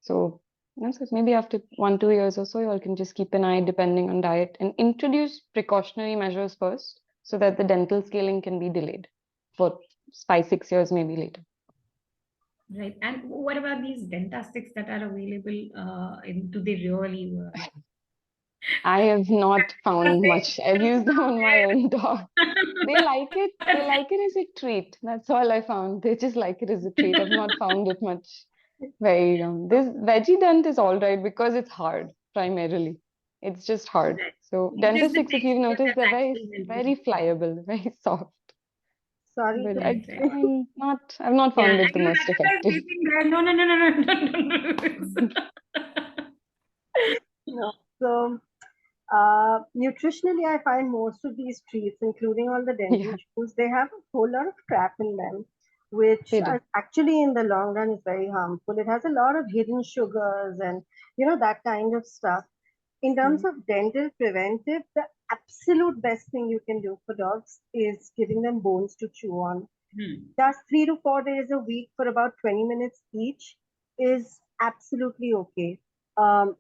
[SPEAKER 7] So that's it. Maybe after 1-2 years or so, you all can just keep an eye depending on diet and introduce precautionary measures first so that the dental scaling can be delayed for 5-6 years, maybe later.
[SPEAKER 4] Right. And what about these dentastics that are available? Do they really work?
[SPEAKER 7] I have not found much. I've used them on my own dog. They like it. They like it as a treat. That's all I found. They just like it as a treat. I've not found it much very this veggie dent is all right because it's hard primarily. It's just hard.
[SPEAKER 4] Right.
[SPEAKER 7] So
[SPEAKER 4] It's just the
[SPEAKER 7] dentistics, if you've
[SPEAKER 4] texture
[SPEAKER 7] noticed,
[SPEAKER 4] that's
[SPEAKER 7] they're
[SPEAKER 4] actually
[SPEAKER 7] very
[SPEAKER 4] helping.
[SPEAKER 7] pliable, very soft.
[SPEAKER 1] Sorry
[SPEAKER 7] But
[SPEAKER 1] to
[SPEAKER 4] Right, right.
[SPEAKER 7] I've not
[SPEAKER 4] Yeah,
[SPEAKER 7] found
[SPEAKER 4] I
[SPEAKER 7] it the
[SPEAKER 4] know
[SPEAKER 7] most
[SPEAKER 4] Rajita is
[SPEAKER 7] effective.
[SPEAKER 4] facing there. No, no, no, no, no, no, no, no, no.
[SPEAKER 1] no. So, nutritionally, I find most of these treats, including all the dental
[SPEAKER 7] Yeah,
[SPEAKER 1] chews, they have a whole lot of crap in them, which
[SPEAKER 7] they do.
[SPEAKER 1] actually in the long run is very harmful. It has a lot of hidden sugars and that kind of stuff. In terms
[SPEAKER 7] Mm.
[SPEAKER 1] of dental preventive, the absolute best thing you can do for dogs is giving them bones to chew on. Just 3 to 4 days a week for about 20 minutes each is absolutely okay. Um,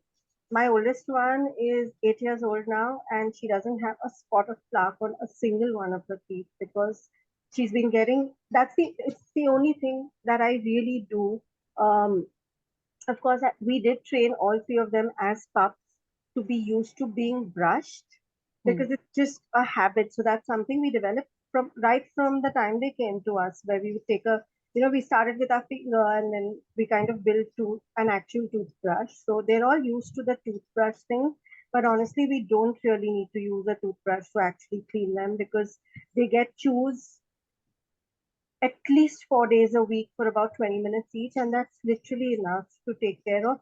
[SPEAKER 1] my oldest one is 8 years old now, and she doesn't have a spot of plaque on a single one of her teeth because she's been getting. It's the only thing that I really do. Um, of course, we did train all three of them as pups to be used to being brushed
[SPEAKER 7] Mm.
[SPEAKER 1] because it's just a habit. So that's something we developed from right from the time they came to us, where we would take we started with our finger and then we kind of built to an actual toothbrush. So they're all used to the toothbrush thing. But honestly, we don't really need to use a toothbrush to actually clean them because they get chews at least 4 days a week for about 20 minutes each, and that's literally enough to take care of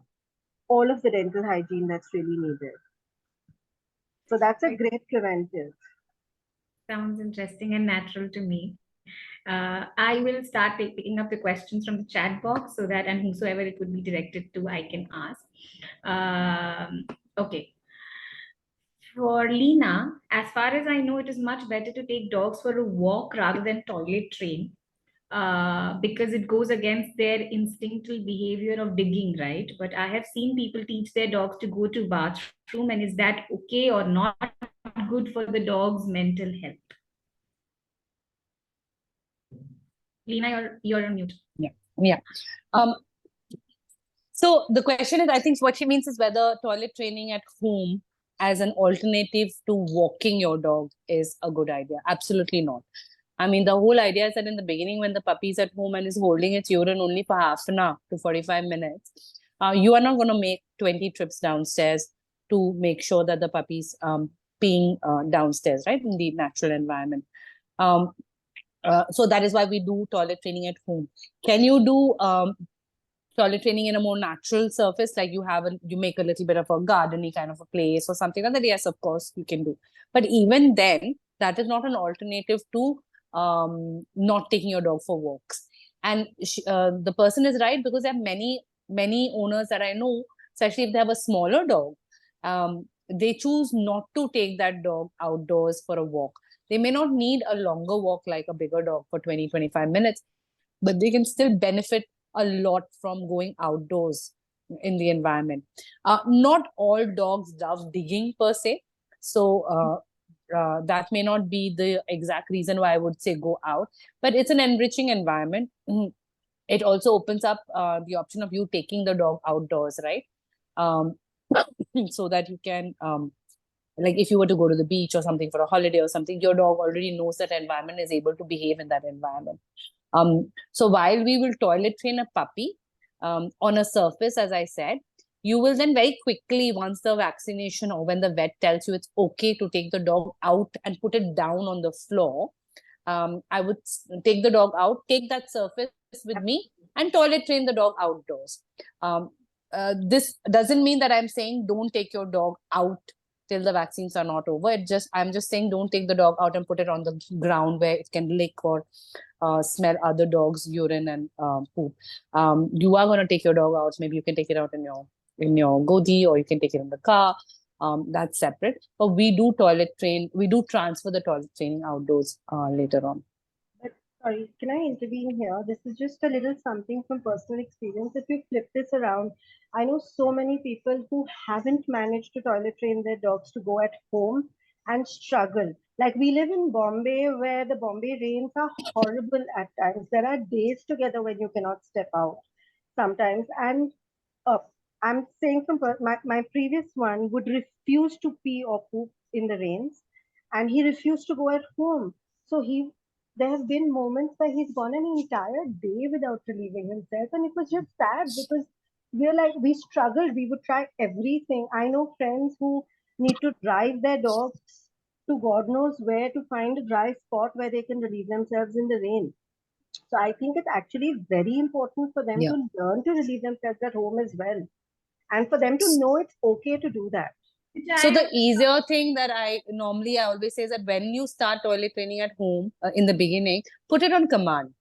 [SPEAKER 1] all of the dental hygiene that's really needed. So that's a great preventive.
[SPEAKER 4] Sounds interesting and natural to me. I will start picking up the questions from the chat box so that, and whosoever it would be directed to, I can ask. Okay. For Lena, as far as I know, it is much better to take dogs for a walk rather than toilet train, because it goes against their instinctual behavior of digging, right? But I have seen people teach their dogs to go to bathroom, and is that okay or not good for the dog's mental health? Lena, you're on mute.
[SPEAKER 5] Yeah. Um, so the question is, I think what she means is whether toilet training at home as an alternative to walking your dog is a good idea. Absolutely not. I mean, the whole idea is that in the beginning, when the puppy is at home and is holding its urine only for half an hour to 45 minutes, you are not going to make 20 trips downstairs to make sure that the puppy's peeing downstairs, right, in the natural environment. So that is why we do toilet training at home. Can you do toilet training in a more natural surface, like you make a little bit of a gardeny kind of a place or something like that? Yes, of course you can do. But even then, that is not an alternative to not taking your dog for walks. And the person is right, because there are many owners that I know, especially if they have a smaller dog, they choose not to take that dog outdoors for a walk. They may not need a longer walk like a bigger dog for 20-25 minutes, but they can still benefit a lot from going outdoors in the environment. Not all dogs love digging per se. So that may not be the exact reason why I would say go out, but it's an enriching environment. It also opens up the option of you taking the dog outdoors, right? So that you can, like if you were to go to the beach or something for a holiday or something, your dog already knows that environment, is able to behave in that environment. So while we will toilet train a puppy on a surface, as I said, you will then very quickly, once the vaccination or when the vet tells you it's okay to take the dog out and put it down on the floor, I would take the dog out, take that surface with me, and toilet train the dog outdoors. This doesn't mean that I'm saying don't take your dog out till the vaccines are not over. I'm just saying don't take the dog out and put it on the ground where it can lick or smell other dogs' urine and poop. You are going to take your dog out. Maybe you can take it out in your godi, or you can take it in the car. That's separate. But we do transfer the toilet training outdoors later on.
[SPEAKER 1] But sorry, can I intervene here? This is just a little something from personal experience. If you flip this around, I know so many people who haven't managed to toilet train their dogs to go at home and struggle. Like we live in Bombay, where the Bombay rains are horrible at times. There are days together when you cannot step out sometimes. And uh, I'm saying my previous one would refuse to pee or poop in the rains, and he refused to go at home. So there have been moments where he's gone an entire day without relieving himself, and it was just sad because we struggled. We would try everything. I know friends who need to drive their dogs to God knows where to find a dry spot where they can relieve themselves in the rain. So I think it's actually very important for them
[SPEAKER 5] Yeah.
[SPEAKER 1] to learn to relieve themselves at home as well, and for them to know it's okay to do that.
[SPEAKER 5] So the easier thing that I always say is that when you start toilet training at home in the beginning, put it on command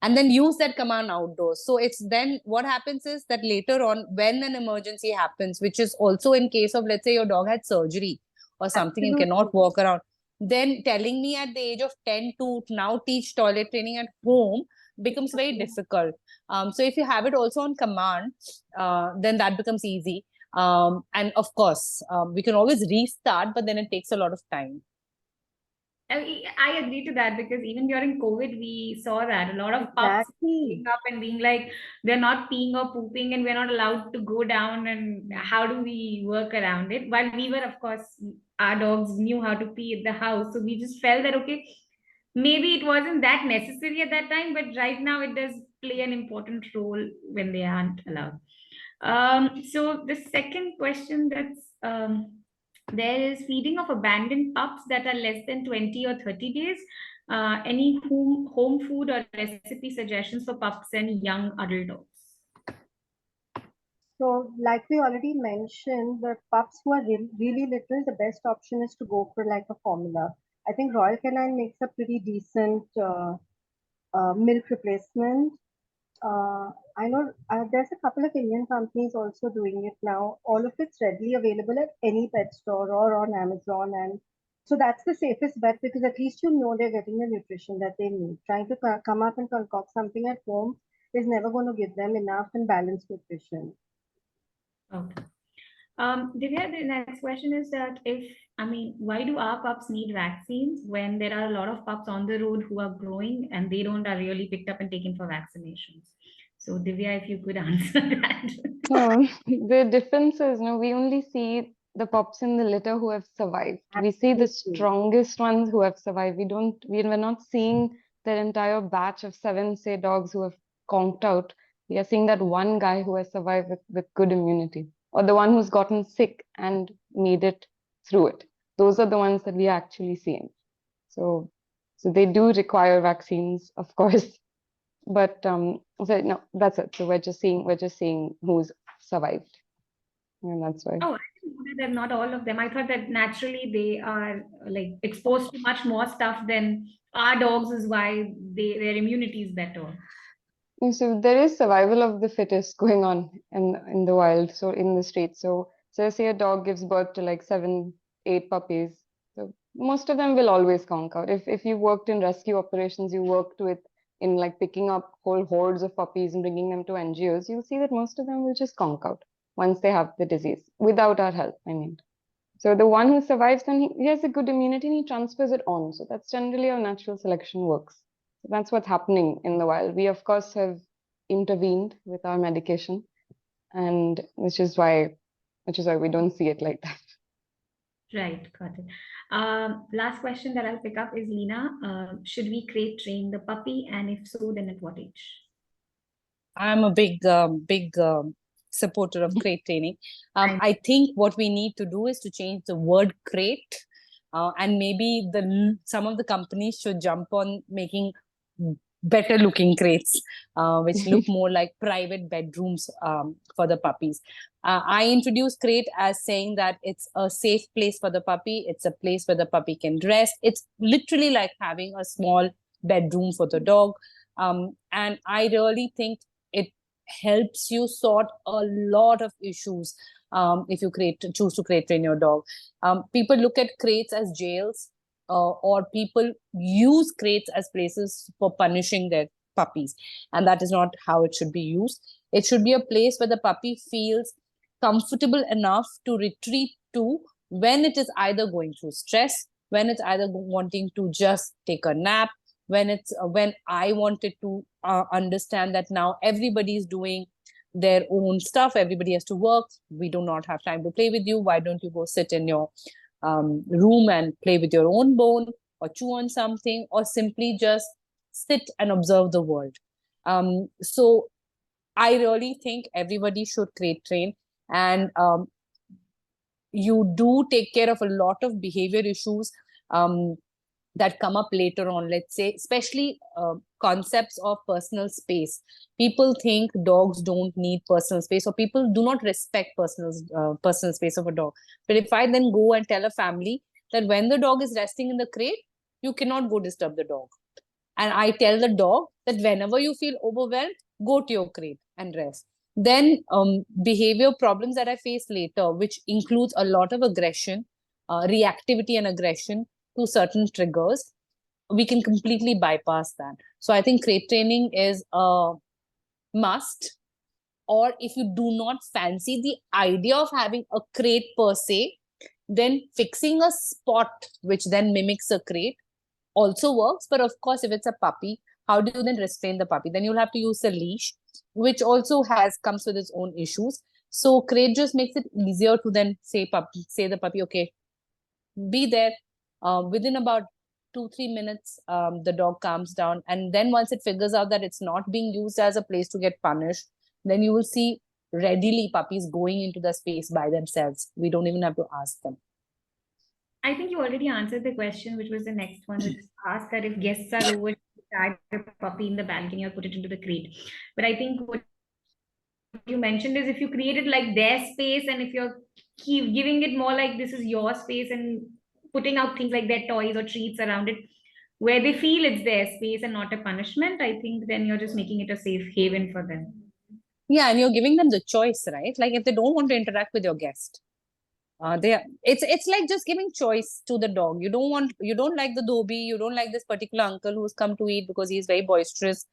[SPEAKER 5] and then use that command outdoors. So it's then what happens is that later on, when an emergency happens, which is also in case of, let's say your dog had surgery or something and cannot
[SPEAKER 1] Absolutely.
[SPEAKER 5] walk around, then telling me at the age of 10 to now teach toilet training at home becomes very difficult. So if you have it also on command, then that becomes easy. And of course, we can always restart, but then it takes a lot of time.
[SPEAKER 4] I agree to that, because even during COVID, we saw that a lot of pups
[SPEAKER 1] Exactly.
[SPEAKER 4] up and being like, they're not peeing or pooping and we're not allowed to go down. And how do we work around it? While we were, of course, our dogs knew how to pee at the house. So we just felt that, okay, maybe it wasn't that necessary at that time, but right now it does play an important role when they aren't allowed. So the second question that's there is feeding of abandoned pups that are less than 20 or 30 days. Any home food or recipe suggestions for pups and young adult dogs?
[SPEAKER 1] So, like we already mentioned, the pups who are really little, the best option is to go for like a formula. I think Royal Canin makes a pretty decent milk replacement. I know there's a couple of Indian companies also doing it now. All of it's readily available at any pet store or on Amazon, and so that's the safest bet because at least you know they're getting the nutrition that they need. Trying to come up and concoct something at home is never going to give them enough and balanced nutrition.
[SPEAKER 4] Okay. Divya, the next question is that why do our pups need vaccines when there are a lot of pups on the road who are growing and they don't are really picked up and taken for vaccinations? So, Divya, if you could answer that.
[SPEAKER 7] The difference is, we only see the pups in the litter who have survived. We see the
[SPEAKER 1] Absolutely.
[SPEAKER 7] strongest ones who have survived. We're not seeing that entire batch of 7, say, dogs who have conked out. We are seeing that one guy who has survived with good immunity, or the one who's gotten sick and made it through it. Those are the ones that we are actually seeing. So, so they do require vaccines, of course. But so no, that's it. So we're just seeing who's survived, and that's why.
[SPEAKER 4] Oh, I didn't know that not all of them. I thought that naturally they are like exposed to much more stuff than our dogs is why their immunity is better.
[SPEAKER 7] And so there is survival of the fittest going on in the wild, so in the streets. So say a dog gives birth to like 7, 8 puppies. So most of them will always conk out. If you worked in rescue operations, you worked with in like picking up whole hordes of puppies and bringing them to NGOs, you'll see that most of them will just conk out once they have the disease without our help, I mean. So the one who survives, then he has a good immunity and he transfers it on. So that's generally how natural selection works. So that's what's happening in the wild. We, of course, have intervened with our medication, and which is why we don't see it like that.
[SPEAKER 4] Right, got it. Last question that I'll pick up is Lena. Should we crate train the puppy, and if so, then at what age?
[SPEAKER 5] I'm a big supporter of crate training. I think what we need to do is to change the word crate, and maybe some of the companies should jump on making better looking crates, which look more like private bedrooms for the puppies. I introduced crate as saying that it's a safe place for the puppy. It's a place where the puppy can rest. It's literally like having a small bedroom for the dog. And I really think it helps you sort a lot of issues if you choose to crate train your dog. People look at crates as jails, or people use crates as places for punishing their puppies, and that is not how it should be used. It should be a place where the puppy feels comfortable enough to retreat to when it is either going through stress, when it's either wanting to just take a nap, when I wanted to understand that now everybody is doing their own stuff, everybody has to work, we do not have time to play with you, why don't you go sit in your room and play with your own bone, or chew on something, or simply just sit and observe the world. So I really think everybody should crate train, and you do take care of a lot of behavior issues that come up later on, let's say, especially concepts of personal space. People think dogs don't need personal space, or people do not respect personal space of a dog. But if I then go and tell a family that when the dog is resting in the crate, you cannot go disturb the dog, and I tell the dog that whenever you feel overwhelmed, go to your crate and rest, then behavior problems that I face later, which includes a lot of aggression, reactivity and aggression to certain triggers, we can completely bypass that. So I think crate training is a must. Or if you do not fancy the idea of having a crate per se, then fixing a spot which then mimics a crate also works. But of course, if it's a puppy, how do you then restrain the puppy? Then you'll have to use a leash, which also comes with its own issues. So crate just makes it easier to then say the puppy, okay, be there. Within about 2-3 minutes, the dog calms down, and then once it figures out that it's not being used as a place to get punished, then you will see readily puppies going into the space by themselves. We don't even have to ask them.
[SPEAKER 4] I think you already answered the question, which was the next one, which is asked that if guests are over, tag the puppy in the balcony or put it into the crate. But I think what you mentioned is if you create it like their space, and if you're keep giving it more like this is your space and putting out things like their toys or treats around it, where they feel it's their space and not a punishment, I think then you're just making it a safe haven for them.
[SPEAKER 5] Yeah, and you're giving them the choice, right? Like if they don't want to interact with your guest, it's like just giving choice to the dog. You don't like the dhobi, you don't like this particular uncle who's come to eat because he's very boisterous.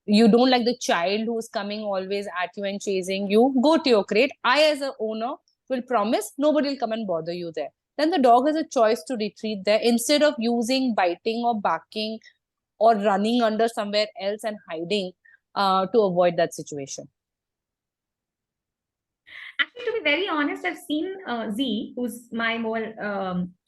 [SPEAKER 5] You don't like the child who's coming always at you and chasing you. Go to your crate. I, as a owner, will promise nobody will come and bother you there. Then the dog has a choice to retreat there instead of using biting or barking or running under somewhere else and hiding to avoid that situation.
[SPEAKER 4] Actually, to be very honest, I've seen Z, who's my more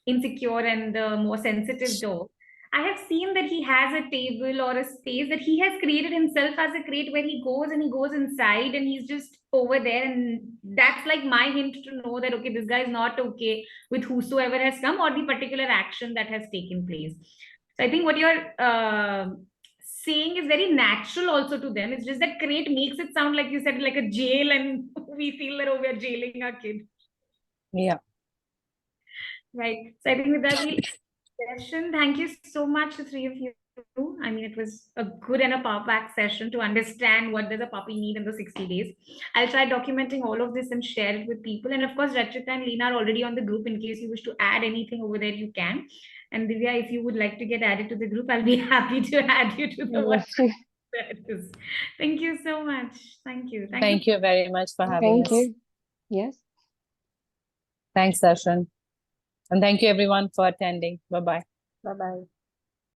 [SPEAKER 4] insecure and more sensitive dog. I have seen that he has a table or a space that he has created himself as a crate where he goes inside and he's just over there. And that's like my hint to know that, okay, this guy is not okay with whosoever has come or the particular action that has taken place. So I think what you're saying is very natural also to them. It's just that crate makes it sound like you said, like a jail, and we feel that, oh, we're jailing our kid.
[SPEAKER 5] Yeah.
[SPEAKER 4] Right. So I think with that, we'll session. Thank you so much, the three of you. I mean, it was a good and a power-packed session to understand what does a puppy need in the 60 days. I'll try documenting all of this and share it with people. And of course, Rachita and Leena are already on the group. In case you wish to add anything over there, you can. And Divya, if you would like to get added to the group, I'll be happy to add you to the WhatsApp status. Thank you so much. Thank you.
[SPEAKER 5] Thank you very much for having
[SPEAKER 7] Thank
[SPEAKER 5] us.
[SPEAKER 7] you. Yes.
[SPEAKER 5] Thanks, Darshan. And thank you everyone for attending. Bye-bye.
[SPEAKER 1] Bye bye.